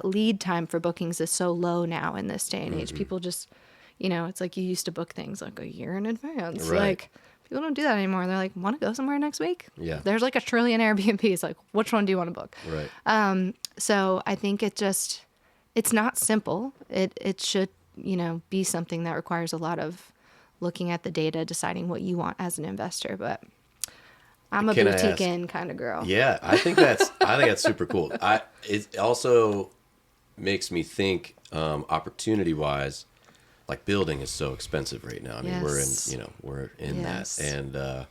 lead time for bookings is so low now in this day and age. People just, it's like you used to book things like a year in advance. Right. Like, people don't do that anymore. They're like, want to go somewhere next week? Yeah. There's like a trillion Airbnbs. Like, which one do you want to book? Right. So I think it's not simple. It should, be something that requires a lot of looking at the data, deciding what you want as an investor. But I'm a boutique inn kind of girl. Yeah, I think that's super cool. It also makes me think, opportunity wise, like building is so expensive right now. I mean, Yes. we're in Yes. that, and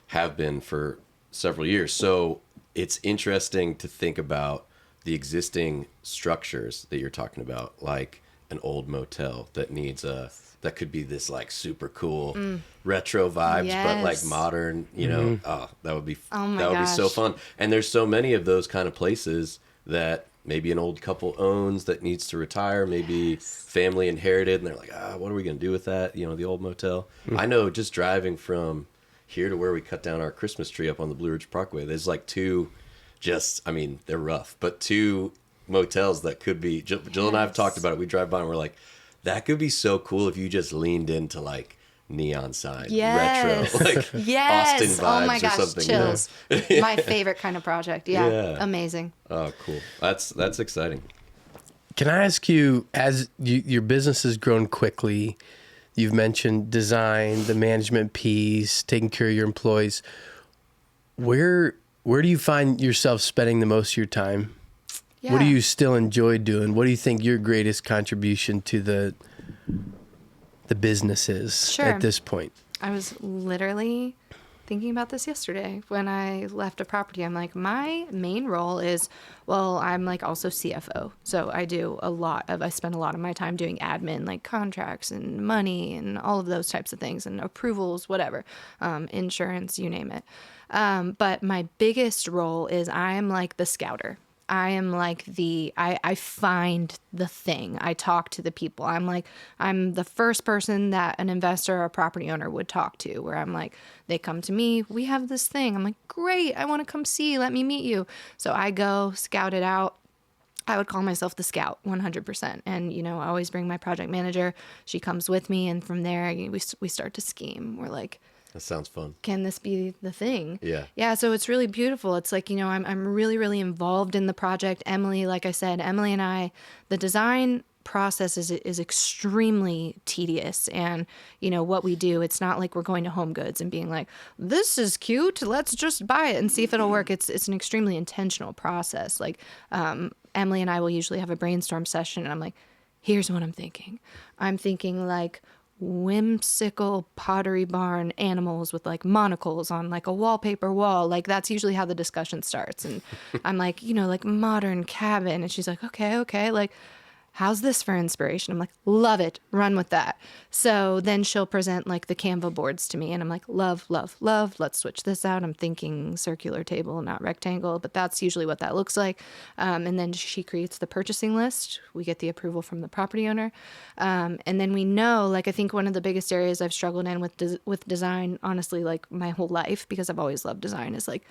have been for several years. So it's interesting to think about the existing structures that you're talking about, like an old motel that needs that could be this like super cool retro vibes, but like Yes. modern, that would be Oh my that would be so gosh. fun. And there's so many of those kind of places that maybe an old couple owns that needs to retire, maybe family inherited, and they're like, what are we going to do with that? The old motel. I know just driving from here to where we cut down our Christmas tree up on the Blue Ridge Parkway, there's like they're rough, but 2 motels that could be, Jill and I have talked about it. We drive by and we're like, that could be so cool if you just leaned into like neon sign, Yes. retro, like Yes. Austin vibes Oh my gosh, or something. chills. My favorite kind of project. Yeah. Yeah. Amazing. Oh, cool. That's exciting. Can I ask you, as your business has grown quickly, you've mentioned design, the management piece, taking care of your employees. Where do you find yourself spending the most of your time? Yeah. What do you still enjoy doing? What do you think your greatest contribution to the business is Sure. at this point? I was literally thinking about this yesterday when I left a property. I'm like, my main role is, I'm like also CFO. So I spend a lot of my time doing admin, like contracts and money and all of those types of things and approvals, whatever, insurance, you name it. But my biggest role is I am like the scouter. I am like I find the thing. I talk to the people. I'm the first person that an investor or a property owner would talk to, where I'm like, they come to me, we have this thing. I'm like, great, I want to come see, let me meet you. So I go scout it out. I would call myself the scout 100%. And, I always bring my project manager. She comes with me. And from there, we start to scheme. We're like, That sounds fun. can this be the thing? Yeah. Yeah. So it's really beautiful. It's like, I'm really, really involved in the project. Emily, like I said, Emily and I, the design process is extremely tedious. And, what we do, it's not like we're going to Home Goods and being like, this is cute, let's just buy it and see if it'll work. It's an extremely intentional process. Like, Emily and I will usually have a brainstorm session and I'm like, here's what I'm thinking. I'm thinking like whimsical Pottery Barn animals with like monocles on like a wallpaper wall. Like that's usually how the discussion starts. And I'm like, like modern cabin. And she's like, okay. Like, how's this for inspiration? I'm like, love it. Run with that. So then she'll present like the Canva boards to me. And I'm like, love. Let's switch this out. I'm thinking circular table, not rectangle. But that's usually what that looks like. And then she creates the purchasing list. We get the approval from the property owner. And then we know, like, I think one of the biggest areas I've struggled in with design, honestly, like my whole life, because I've always loved design, is like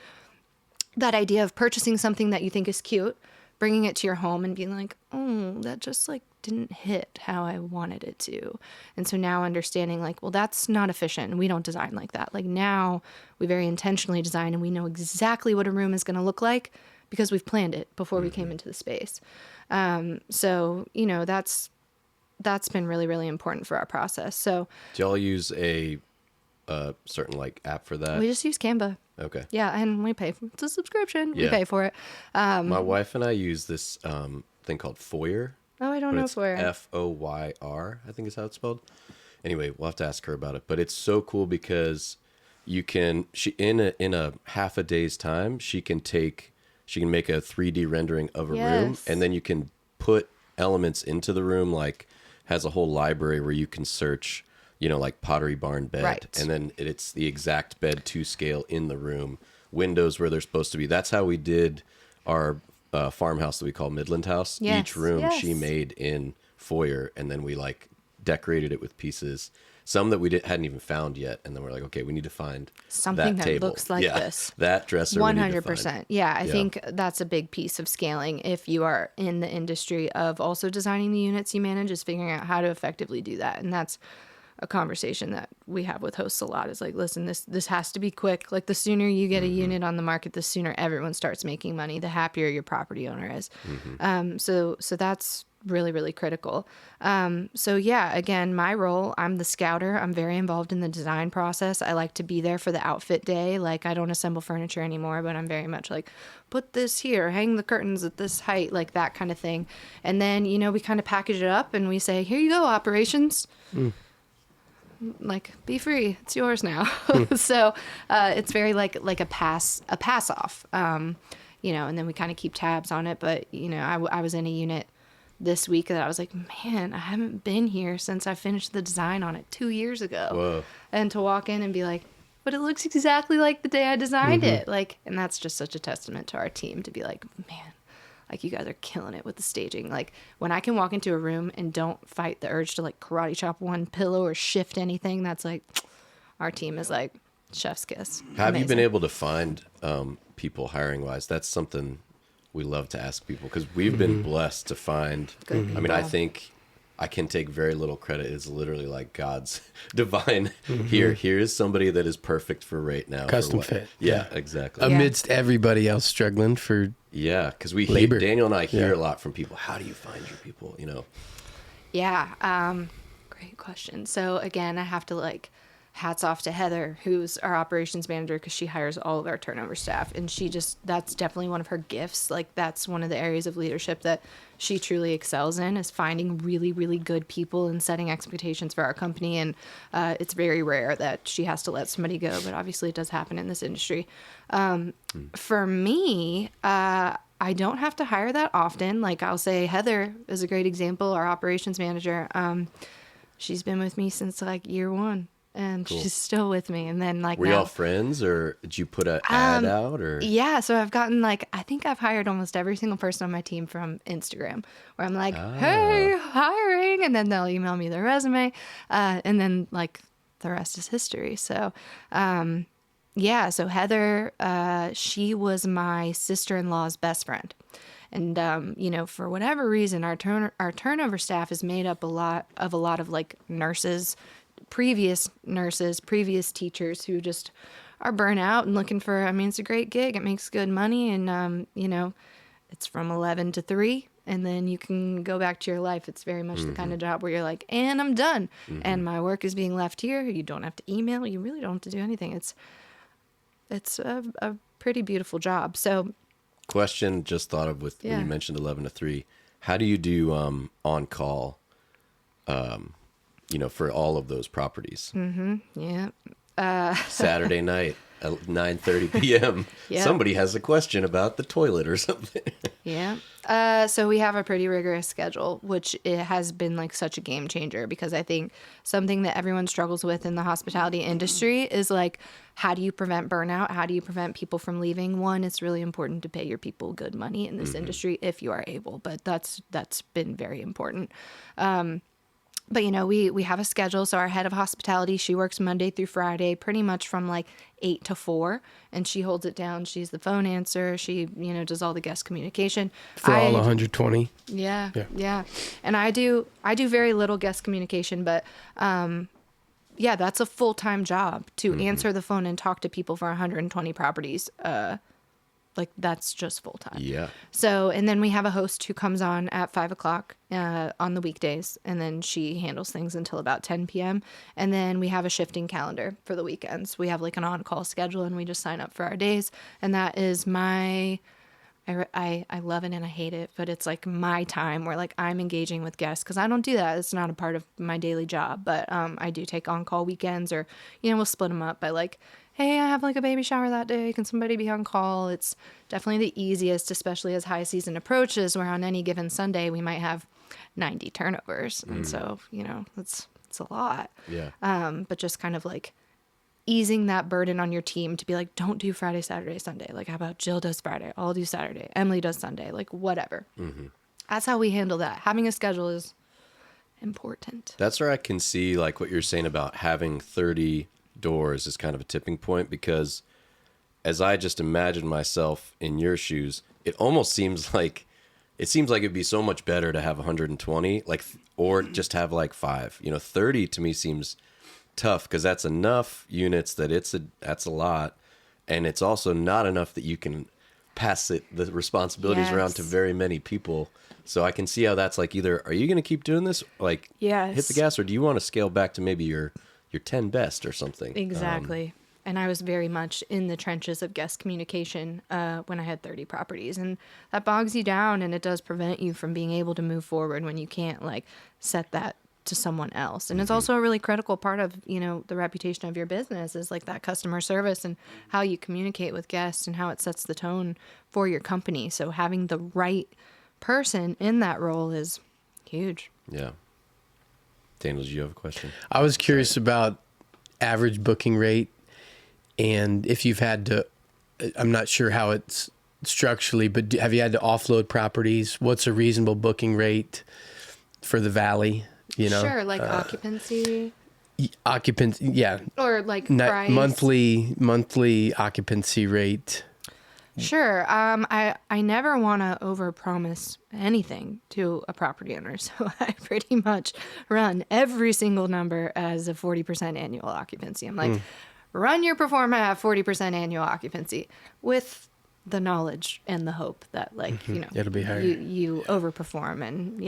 that idea of purchasing something that you think is cute, bringing it to your home and being like, oh, that just like didn't hit how I wanted it to. And so now understanding like, well, that's not efficient and we don't design like that. Like now we very intentionally design and we know exactly what a room is going to look like because we've planned it before we came into the space. So, you know, that's been really, really important for our process. So Do y'all use a certain like app for that? we just use Canva. Okay. Yeah, and we pay for it's a subscription. We Yeah. pay for it. My wife and I use this thing called Foyer. Oh, I don't But know it's for Foyr, I think is how it's spelled. Anyway, we'll have to ask her about it. But it's so cool because in a half a day's time, she can make a 3D rendering of a room, Yes. and then you can put elements into the room, like has a whole library where you can search, you know, like Pottery Barn bed, Right. and then it's the exact bed to scale in the room, windows where they're supposed to be. That's how we did our farmhouse that we call Midland House. Yes, Each room she yes. made in Foyer, and then we like decorated it with pieces. Some that we hadn't even found yet, and then we're like, okay, we need to find Something that table. looks like Yeah, this. that dresser. we need to find. 100%. Yeah, I Yeah. think that's a big piece of scaling if you are in the industry of also designing the units you manage, is figuring out how to effectively do that. And that's a conversation that we have with hosts a lot, is like, listen, this has to be quick. Like the sooner you get a unit on the market, the sooner everyone starts making money, the happier your property owner is. So that's really, really critical. So yeah, again, my role, I'm the scouter. I'm very involved in the design process. I like to be there for the outfit day. Like I don't assemble furniture anymore, but I'm very much like, put this here, hang the curtains at this height, like that kind of thing. And then, you know, we kind of package it up and we say, here you go, operations. Like, be free, it's yours now. So it's very like a pass off, you know, and then we kind of keep tabs on it. But you know, I was in a unit this week that I was like, man, I haven't been here since I finished the design on it 2 years ago. Whoa. And to walk in and be like, but it looks exactly like the day I designed it. Like, and that's just such a testament to our team to be like, man, like you guys are killing it with the staging. Like when I can walk into a room and don't fight the urge to like karate chop one pillow or shift anything, that's like, our team is like chef's kiss. Have you been Amazing. able to find people hiring wise? That's something we love to ask people, because we've been blessed to find. Good I mean, I people. think I can take very little credit. It's literally like God's divine. Here's somebody that is perfect for right now. for Custom what- fit. Yeah, exactly. Yeah. Amidst everybody else struggling for Yeah, because we Labor. Daniel and I hear Yeah. a lot from people. How do you find your people? You know. Yeah, great question. So again, I have to like hats off to Heather, who's our operations manager, because she hires all of our turnover staff, and that's definitely one of her gifts. Like that's one of the areas of leadership that she truly excels in, is finding really, really good people and setting expectations for our company. And it's very rare that she has to let somebody go, but obviously it does happen in this industry. For me, I don't have to hire that often. Like I'll say Heather is a great example, our operations manager. She's been with me since like year one, and she's still with me. And then like Were now, y'all friends, or did you put an ad out, or? yeah, so I've gotten like, I think I've hired almost every single person on my team from Instagram, where I'm like, hey, hiring, and then they'll email me their resume, and then like the rest is history. So yeah, so Heather, she was my sister-in-law's best friend. And you know, for whatever reason, our turnover staff is made up a lot of like previous nurses, previous teachers who just are burnt out and looking for, I mean, it's a great gig. It makes good money. And, you know, it's from 11 to 3 and then you can go back to your life. It's very much the kind of job where you're like, and I'm done. And my work is being left here. You don't have to email. You really don't have to do anything. It's a pretty beautiful job. So Question just thought of with when Yeah. you mentioned 11 to 3. How do you do on call, you know, for all of those properties? yeah, Saturday night at 9:30 p.m. Yep. Somebody has a question about the toilet or something. yeah. So we have a pretty rigorous schedule, which it has been like such a game changer, because I think something that everyone struggles with in the hospitality industry is like, how do you prevent burnout? How do you prevent people from leaving? One, it's really important to pay your people good money in this industry if you are able, but that's been very important. But, we have a schedule. So our head of hospitality, she works Monday through Friday, pretty much from like 8 to 4. And she holds it down. She's the phone answer. She, does all the guest communication. For all 120. Yeah. Yeah. Yeah. And I do very little guest communication, but, yeah, that's a full-time job to answer the phone and talk to people for 120 properties. Like that's just full time. Yeah. So, and then we have a host who comes on at 5:00 on the weekdays, and then she handles things until about 10 p.m. And then we have a shifting calendar for the weekends. We have like an on-call schedule, and we just sign up for our days. And that is I love it and I hate it, but it's like my time where like I'm engaging with guests because I don't do that. It's not a part of my daily job, but I do take on-call weekends, or we'll split them up by like, hey, I have like a baby shower that day. Can somebody be on call? It's definitely the easiest, especially as high season approaches, where on any given Sunday we might have 90 turnovers. And so, it's a lot. Yeah. But just kind of like easing that burden on your team to be like, don't do Friday, Saturday, Sunday. Like, how about Jill does Friday? I'll do Saturday. Emily does Sunday. Like, whatever. That's how we handle that. Having a schedule is important. That's where I can see like what you're saying about having 30 doors is kind of a tipping point, because as I just imagine myself in your shoes, it almost seems like it'd be so much better to have 120, like, or just have like 5. 30 to me seems tough, because that's enough units that that's a lot, and it's also not enough that you can pass the responsibilities around to very many people. So I can see how that's like, either are you going to keep doing this, like hit the gas, or do you want to scale back to maybe your 10 best or something? Exactly. And I was very much in the trenches of guest communication when I had 30 properties. And that bogs you down, and it does prevent you from being able to move forward when you can't like set that to someone else. And it's also a really critical part of, the reputation of your business is like that customer service and how you communicate with guests and how it sets the tone for your company. So having the right person in that role is huge. Yeah. Daniel, do you have a question? I was curious about average booking rate, and if you've had to, I'm not sure how it's structurally, but have you had to offload properties? What's a reasonable booking rate for the Valley? Sure, like occupancy. Occupancy, yeah. Or like price. Monthly occupancy rate. Sure. I never want to overpromise anything to a property owner, so I pretty much run every single number as a 40% annual occupancy. I'm like, run your performa at 40% annual occupancy, with the knowledge and the hope that like, it'll be higher. You overperform, and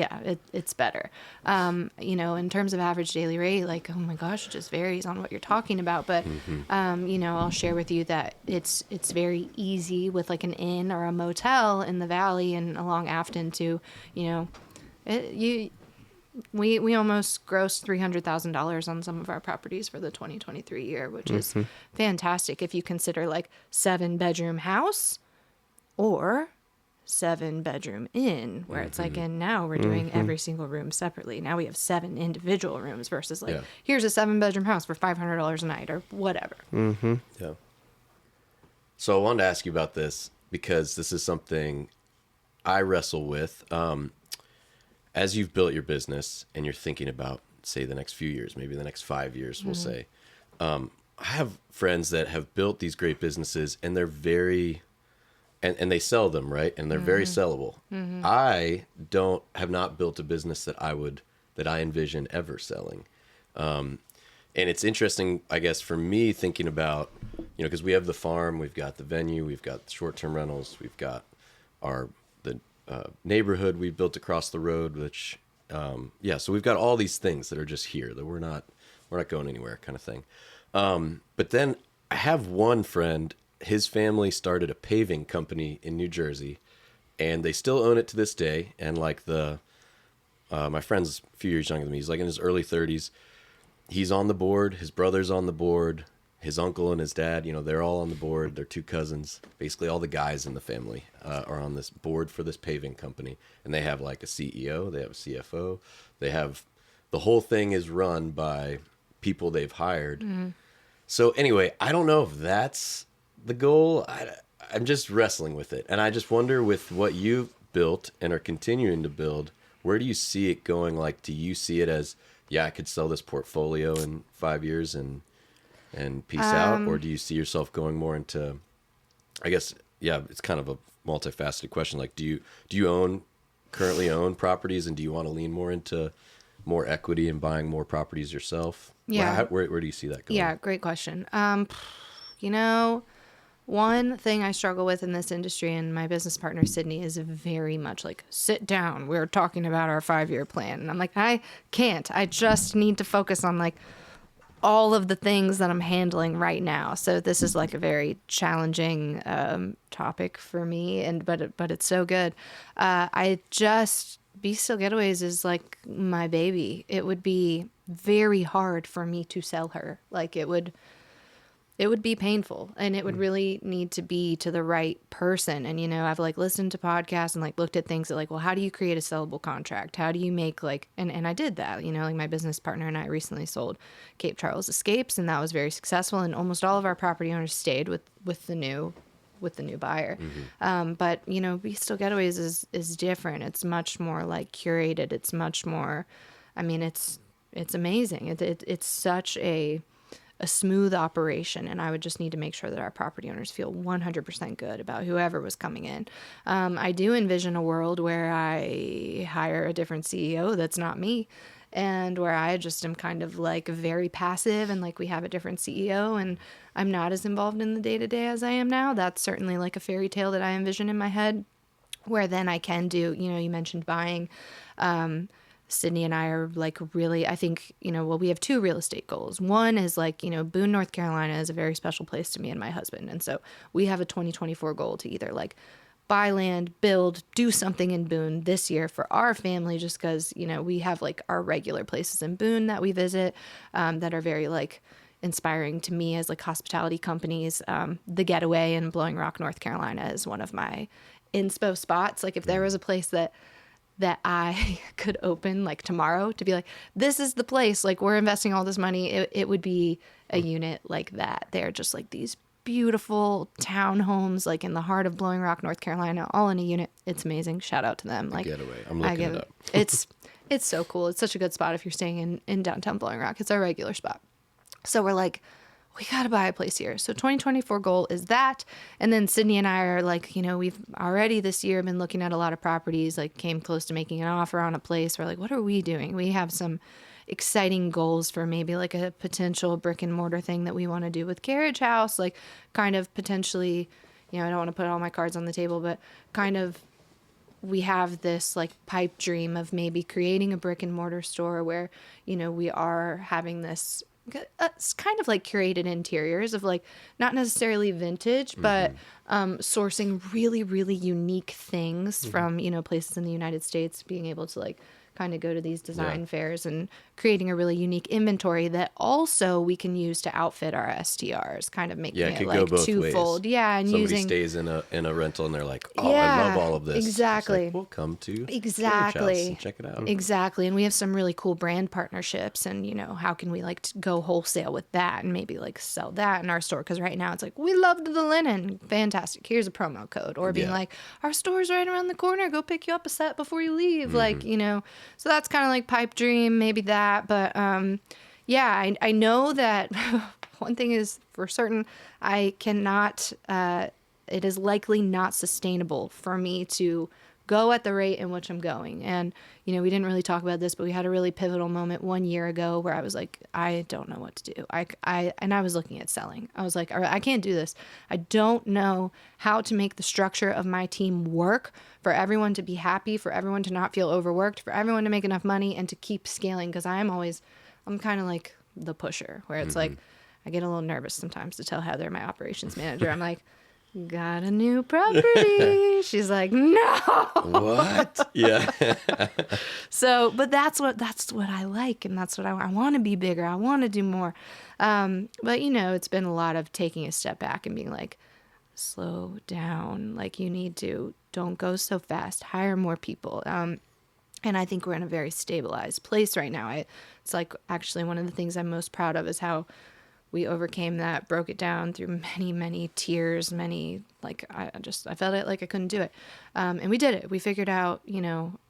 it's better. In terms of average daily rate, like, oh my gosh, it just varies on what you're talking about. But, I'll share with you that it's very easy with like an inn or a motel in the Valley and along Afton to, we almost grossed $300,000 on some of our properties for the 2023 year, which is fantastic if you consider like 7-bedroom house or 7-bedroom inn, where it's like, and now we're doing every single room separately. Now we have 7 individual rooms versus like, here's a 7-bedroom house for $500 a night or whatever. Yeah. So I wanted to ask you about this, because this is something I wrestle with. As you've built your business and you're thinking about, say, the next few years, maybe the next 5 years, we'll say, I have friends that have built these great businesses, and they're very, and they sell them, right? And they're very sellable. I have not built a business that I envision ever selling. And it's interesting, I guess, for me thinking about, because we have the farm, we've got the venue, we've got short-term rentals, we've got the neighborhood we built across the road, which, so we've got all these things that are just here that we're not going anywhere, kind of thing. But then I have one friend, his family started a paving company in New Jersey, and they still own it to this day. And like my friend's a few years younger than me. He's like in his early 30s. He's on the board. His brother's on the board. His uncle and his dad, they're all on the board. They're 2 cousins. Basically, all the guys in the family are on this board for this paving company. And they have like a CEO. They have a CFO. They have, the whole thing is run by people they've hired. So anyway, I don't know if that's the goal. I'm just wrestling with it. And I just wonder, with what you've built and are continuing to build, where do you see it going? Like, do you see it as yeah, I could sell this portfolio in 5 years and peace out? Or do you see yourself going more into, I guess, yeah, it's kind of a multifaceted question. Like, do you currently own properties, and do you want to lean more into more equity and buying more properties yourself? Yeah. Where do you see that going? Yeah, great question. You know, one thing I struggle with in this industry, and my business partner Sydney is very much like, sit down. We're talking about our 5-year plan, and I'm like, I can't. I just need to focus on like all of the things that I'm handling right now. So this is like a very challenging topic for me, and but it's so good. I just Be Still Getaways is like my baby. It would be very hard for me to sell her. Like it would be painful, and it would really need to be to the right person. And, you know, I've like listened to podcasts and like looked at things that like, well, how do you create a sellable contract? How do you make like, and I did that, you know, like my business partner and I recently sold Cape Charles Escapes, and that was very successful. And almost all of our property owners stayed with the new buyer. But, you know, Be Still Getaways is different. It's much more like curated. It's much more, I mean, it's amazing. It's such a smooth operation, and I would just need to make sure that our property owners feel 100% good about whoever was coming in. I do envision a world where I hire a different CEO that's not me, and where I just am kind of like very passive, and like we have a different CEO and I'm not as involved in the day-to-day as I am now. That's certainly like a fairy tale that I envision in my head, where then I can do, you know, you mentioned buying. Sydney and I are like really, I think, you know, well, we have 2 real estate goals. One is like, you know, Boone, North Carolina is a very special place to me and my husband. And so we have a 2024 goal to either like buy land, build, do something in Boone this year for our family, just because, you know, we have like our regular places in Boone that we visit that are very like inspiring to me as like hospitality companies. The Getaway in Blowing Rock, North Carolina is one of my inspo spots. Like if there was a place that I could open like tomorrow to be like, this is the place, like we're investing all this money, it would be a unit like that. They're just like these beautiful townhomes like in the heart of Blowing Rock, North Carolina, all in a unit. It's amazing. Shout out to them. Like Getaway. I'm looking it up. it's so cool. It's such a good spot if you're staying in downtown Blowing Rock. It's our regular spot. So we're like, we got to buy a place here. So 2024 goal is that. And then Sydney and I are like, you know, we've already this year been looking at a lot of properties, like came close to making an offer on a place. We're like, what are we doing? We have some exciting goals for maybe like a potential brick and mortar thing that we want to do with Carriage House, like kind of potentially, you know, I don't want to put all my cards on the table, but kind of we have this like pipe dream of maybe creating a brick and mortar store where, you know, we are having this it's kind of like curated interiors of like not necessarily vintage, but sourcing really, really unique things from, you know, places in the United States, being able to like kind of go to these design fairs and creating a really unique inventory that also we can use to outfit our STRs, kind of making it like twofold. Ways. Yeah, and somebody using stays in a rental and they're like, oh, I love all of this. Exactly. Like, we'll come to exactly and check it out. Exactly, and we have some really cool brand partnerships, and you know, how can we like go wholesale with that and maybe like sell that in our store? Because right now it's like, we loved the linen, fantastic. Here's a promo code, or being like, our store's right around the corner. Go pick you up a set before you leave. Like, you know. So that's kind of like pipe dream, maybe that. But yeah, I know that one thing is for certain, I cannot, it is likely not sustainable for me to go at the rate in which I'm going. And, you know, we didn't really talk about this, but we had a really pivotal moment 1 year ago where I was like, I don't know what to do. And I was looking at selling. I was like, all right, I can't do this. I don't know how to make the structure of my team work for everyone to be happy, for everyone to not feel overworked, for everyone to make enough money and to keep scaling. Because I'm kind of like the pusher where it's like, I get a little nervous sometimes to tell Heather, my operations manager. I'm like, got a new property. She's like, no. What? Yeah. So, but that's what I like, and that's what I want to be bigger. I want to do more. But you know, it's been a lot of taking a step back and being like, slow down. Like don't go so fast. Hire more people. And I think we're in a very stabilized place right now. It's like actually one of the things I'm most proud of is how we overcame that, broke it down through many, many tears, many, like, I felt it like I couldn't do it. And we did it. We figured out,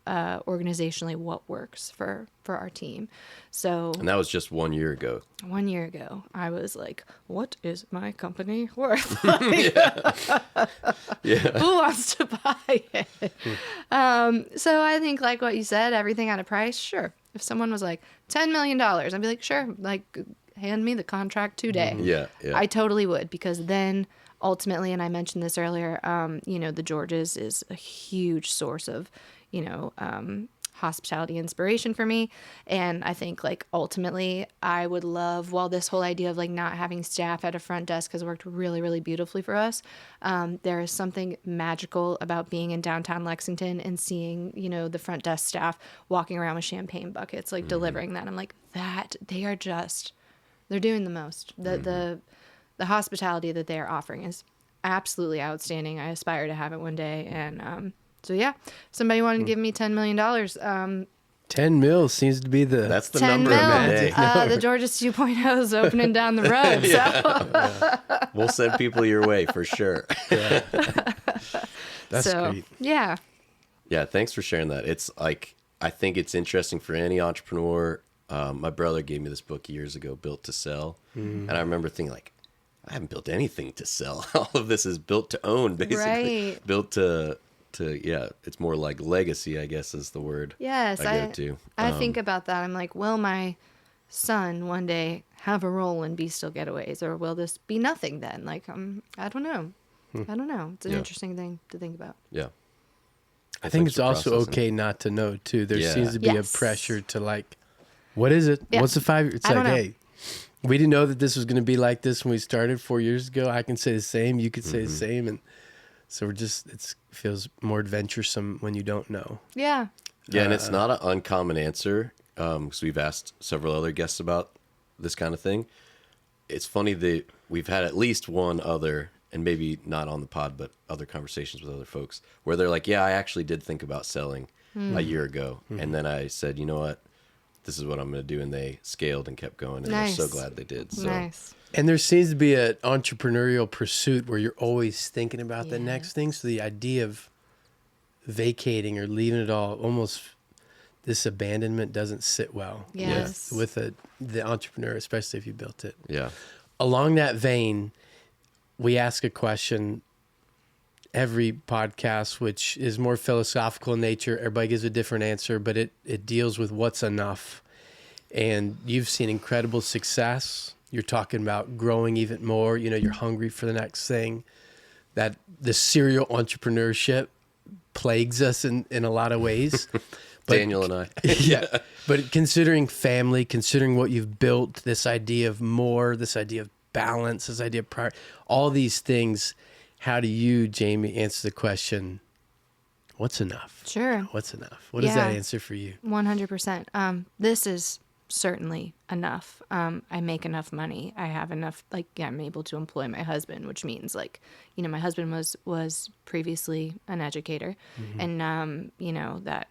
organizationally what works for our team. So And that was just 1 year ago. 1 year ago, I was like, what is my company worth? Like, Yeah. who wants to buy it? So I think, like what you said, everything at a price, sure. If someone was like, $10 million, I'd be like, sure, like, hand me the contract today. Yeah. Yeah. I totally would, because then ultimately, and I mentioned this earlier, the Georges is a huge source of, hospitality inspiration for me. And I think, like, ultimately I would love, while this whole idea of like not having staff at a front desk has worked really, really beautifully for us, there is something magical about being in downtown Lexington and seeing, the front desk staff walking around with champagne buckets, like delivering that. I'm like, that they're doing the most. The hospitality that they're offering is absolutely outstanding. I aspire to have it one day. And so yeah, if somebody wanted to give me $10 million. 10 mil seems to be That's the 10 number mil. of the day. The Georges 2.0 is opening down the road. So We'll send people your way for sure. That's great. Yeah. Yeah, thanks for sharing that. It's like, I think it's interesting for any entrepreneur. My brother gave me this book years ago, Built to Sell. And I remember thinking, like, I haven't built anything to sell. All of this is built to own, basically. Right. Built to it's more like legacy, I guess is the word. Yes. I go to. I think about that. I'm like, will my son one day have a role in Be Still Getaways, or will this be nothing then? Like, I don't know. I don't know. It's an interesting thing to think about. Yeah. I think it's also processing. okay not to know too. There Yeah. seems to be Yes. a pressure to, like, what is it? Yeah. What's the 5 year? It's I like, don't know. hey, we didn't know that this was going to be like this when we started 4 years ago. I can say the same. You could say the same. And so it feels more adventuresome when you don't know. Yeah. Yeah, and it's not an uncommon answer, because we've asked several other guests about this kind of thing. It's funny that we've had at least one other, and maybe not on the pod, but other conversations with other folks, where they're like, yeah, I actually did think about selling a year ago. And then I said, you know what? This is what I'm going to do. And they scaled and kept going, and Nice. they're so glad they did. So Nice. And there seems to be an entrepreneurial pursuit where you're always thinking about the next thing. So the idea of vacating or leaving it all, almost this abandonment doesn't sit well Yes. with the entrepreneur, especially if you built it. yeah. Along that vein, we ask a question every podcast, which is more philosophical in nature. Everybody gives a different answer, but it deals with what's enough. And you've seen incredible success. You're talking about growing even more. You're hungry for the next thing. That the serial entrepreneurship plagues us in a lot of ways. But, Daniel and I. yeah. But considering family, considering what you've built, this idea of more, this idea of balance, this idea of prior, all these things, how do you, Jamie, answer the question, what's enough? Sure. What's enough? What is that Yeah. answer for you? 100%. This is certainly enough. I make enough money. I have enough, I'm able to employ my husband, which means my husband was previously an educator, and that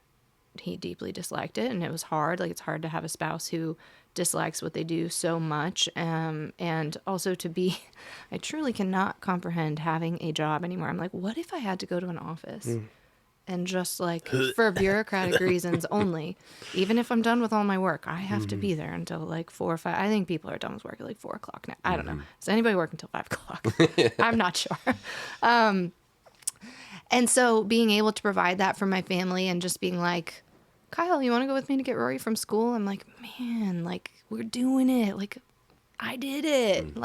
he deeply disliked it, and it was hard. Like, it's hard to have a spouse who dislikes what they do so much, and also I truly cannot comprehend having a job anymore. I'm like, what if I had to go to an office and just for bureaucratic reasons only, even if I'm done with all my work, I have to be there until 4 or 5. I think people are done with work at 4 o'clock now. I don't know. Does anybody work until 5 o'clock? I'm not sure. And so being able to provide that for my family, and just being like, Kyle, you want to go with me to get Rory from school? I'm like, man, we're doing it. I did it.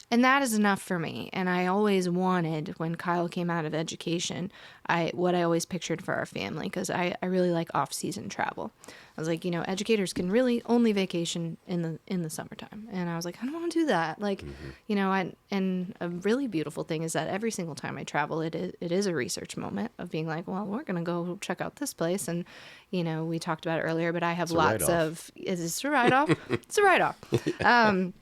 And that is enough for me. And I always wanted, when Kyle came out of education, what I always pictured for our family, because I really like off-season travel. I was like, educators can really only vacation in the summertime. And I was like, I don't want to do that. And a really beautiful thing is that every single time I travel, it is a research moment of being like, well, we're going to go check out this place. And, we talked about it earlier, but I have lots of, is this a write-off? It's a write-off.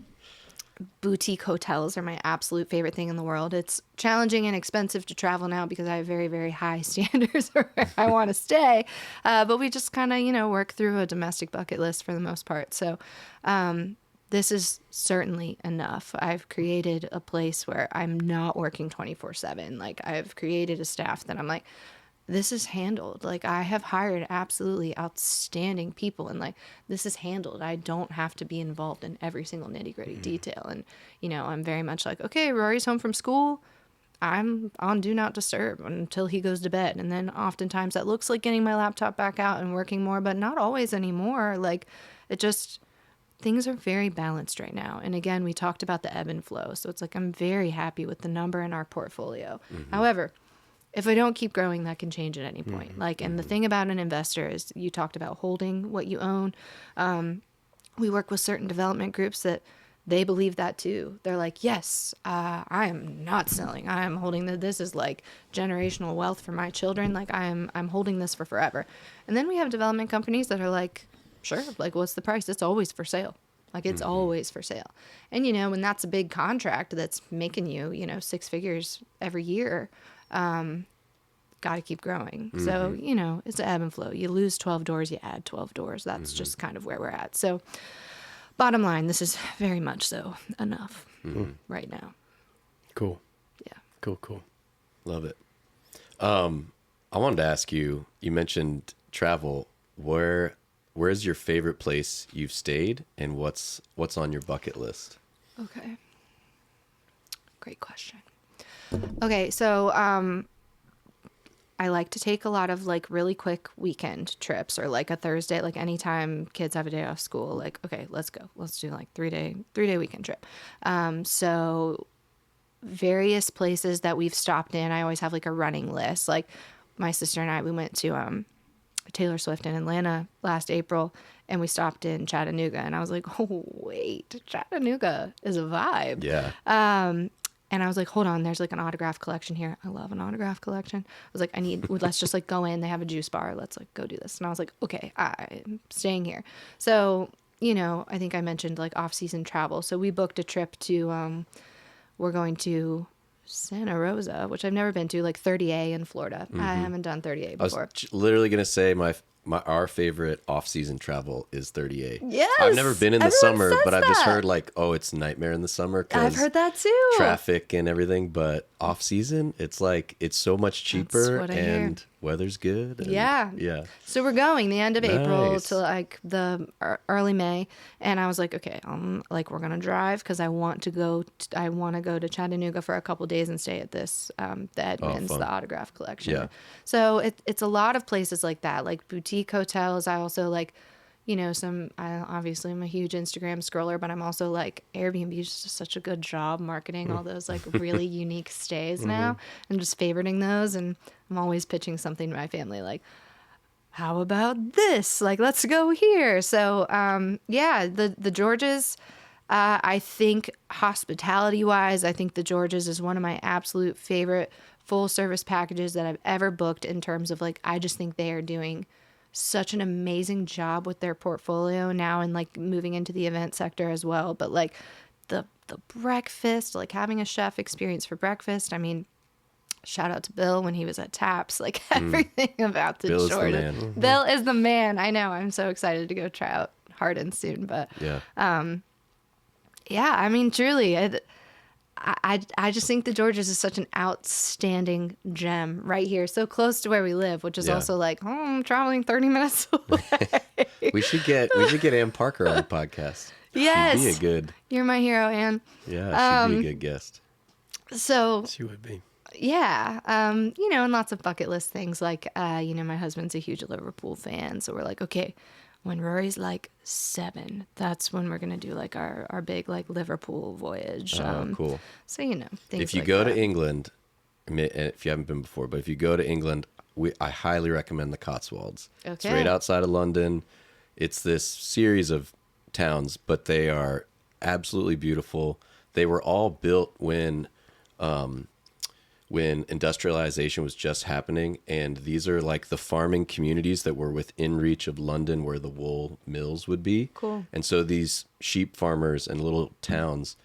Boutique hotels are my absolute favorite thing in the world. It's challenging and expensive to travel now because I have very, very high standards for where I want to stay. But we just kind of, work through a domestic bucket list for the most part. So the this is certainly enough. I've created a place where I'm not working 24/7. Like, I've created a staff that I'm like, this is handled. Like, I have hired absolutely outstanding people, and like, this is handled. I don't have to be involved in every single nitty gritty detail. And, you know, I'm very much like, okay, Rory's home from school. I'm on do not disturb until he goes to bed. And then oftentimes that looks like getting my laptop back out and working more, but not always anymore. Like, it just, things are very balanced right now. And again, we talked about the ebb and flow. So it's like, I'm very happy with the number in our portfolio. However, if I don't keep growing, that can change at any point. Like, and the thing about an investor is, you talked about holding what you own. We work with certain development groups that they believe that too. They're like, yes, I am not selling. I am holding this is like generational wealth for my children. Like, I'm holding this for forever. And then we have development companies that are like, sure, like, what's the price? It's always for sale. Like, it's always for sale. And, you know, when that's a big contract that's making you, you know, 6 figures every year, got to keep growing. So, you know, it's an ebb and flow. You lose 12 doors, you add 12 doors. That's just kind of where we're at. So, bottom line, this is very much so enough right now. Cool. Yeah. Cool. Love it. I wanted to ask you, you mentioned travel. Where's your favorite place you've stayed, and what's on your bucket list? Okay. Great question. Okay, so I like to take a lot of like really quick weekend trips, or like a Thursday, like anytime kids have a day off school, like, okay, let's go. Let's do like 3-day weekend trip. So various places that we've stopped in, I always have like a running list. Like, my sister and I, we went to Taylor Swift in Atlanta last April, and we stopped in Chattanooga, and I was like, oh wait, Chattanooga is a vibe. Yeah. And I was like, hold on, there's like an autograph collection here. I love an autograph collection. I was like, let's just like go in. They have a juice bar. Let's like go do this. And I was like, okay, I'm staying here. So, you know, I think I mentioned like off-season travel. So we booked a trip to, we're going to Santa Rosa, which I've never been to, like 30A in Florida. I haven't done 30A before. I was literally going to say our favorite off-season travel is 30A. Yes! I've never been in the Everyone summer, says but I've just that. heard like, oh, it's a nightmare in the summer I've because heard that too. traffic and everything. But off-season, it's like, it's so much cheaper what I and hear. weather's good. And, Yeah. Yeah. So we're going the end of April Nice. to like the early May, and I was like, okay, like, we're gonna drive because I want to go to Chattanooga for a couple days and stay at this the Edmonds, fun. the autograph collection. Yeah. So it's a lot of places like that, like boutique hotels. I also like, you know, obviously I'm a huge Instagram scroller, but I'm also like, Airbnb is just such a good job marketing all those like really unique stays now. I'm just favoriting those, and I'm always pitching something to my family like, how about this? Like, let's go here. So, yeah, the Georges, I think hospitality wise, I think the Georges is one of my absolute favorite full service packages that I've ever booked, in terms of like, I just think they are doing such an amazing job with their portfolio now, and like moving into the event sector as well. But like the breakfast, like having a chef experience for breakfast. I mean, shout out to Bill when he was at Taps, like everything about the Bill is the Jordan. man. Bill is the man. I know. I'm so excited to go try out Hardin soon. But Yeah. yeah, I mean, truly, I just think the Georges is such an outstanding gem right here, so close to where we live, which is Yeah. also like, I'm traveling 30 minutes away. We should get Ann Parker on the podcast. Yes. She'd be a good, You're my hero, Anne. yeah, she'd be a good guest. So She would be. yeah, you know, and lots of bucket list things like, you know, my husband's a huge Liverpool fan, so we're like, okay, when Rory's like 7, that's when we're gonna do like our big like Liverpool voyage. Oh, cool. So, you know, things If you like go that. to England, if you haven't been before, but if you go to England, I highly recommend the Cotswolds. It's Okay. right outside of London. It's this series of towns, but they are absolutely beautiful. They were all built when industrialization was just happening, and these are like the farming communities that were within reach of London, where the wool mills would be. Cool. And so these sheep farmers and little towns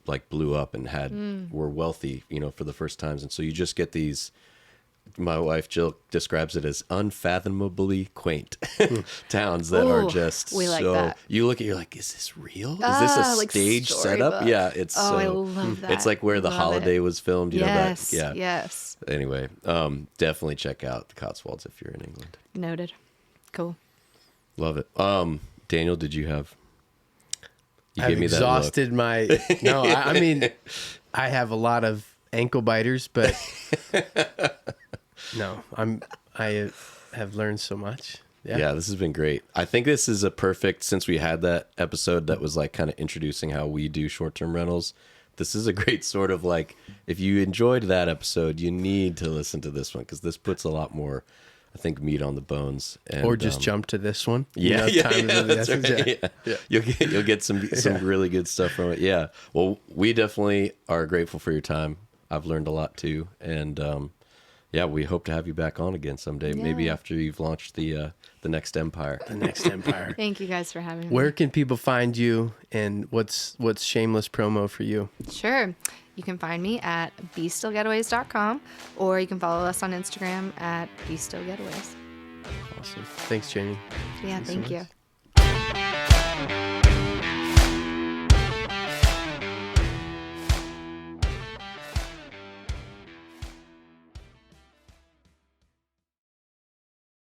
like blew up and were wealthy, you know, for the first times. And so you just get these my wife Jill describes it as unfathomably quaint towns that are Ooh, just we like so. that. You look at, you're like, is this real? Is this a Like stage setup? storybook. Yeah, it's Oh, I so. love that. It's like where the Love holiday it. was filmed. You Yes. know that? Yeah. Yes. Anyway, definitely check out the Cotswolds if you're in England. Noted. Cool. Love it. Daniel, did you have? You I've gave me exhausted my. No, I mean, I have a lot of ankle biters, but no, I have learned so much. Yeah, this has been great. I think this is a perfect, since we had that episode that was like kind of introducing how we do short-term rentals. This is a great sort of like, if you enjoyed that episode, you need to listen to this one because this puts a lot more, I think, meat on the bones. And, Or just jump to this one. Yeah, Time is of the essence. right. Yeah. You'll get some really good stuff from it. Yeah. Well, we definitely are grateful for your time. I've learned a lot too, and yeah, we hope to have you back on again someday. Maybe Yeah. after you've launched the next empire. The next empire. Thank you guys for having me. Where can people find you, and what's shameless promo for you? Sure. You can find me at bestillgetaways.com, or you can follow us on Instagram at bestillgetaways. Awesome. Thanks, Jamie. Yeah, Thanks so thank much. you.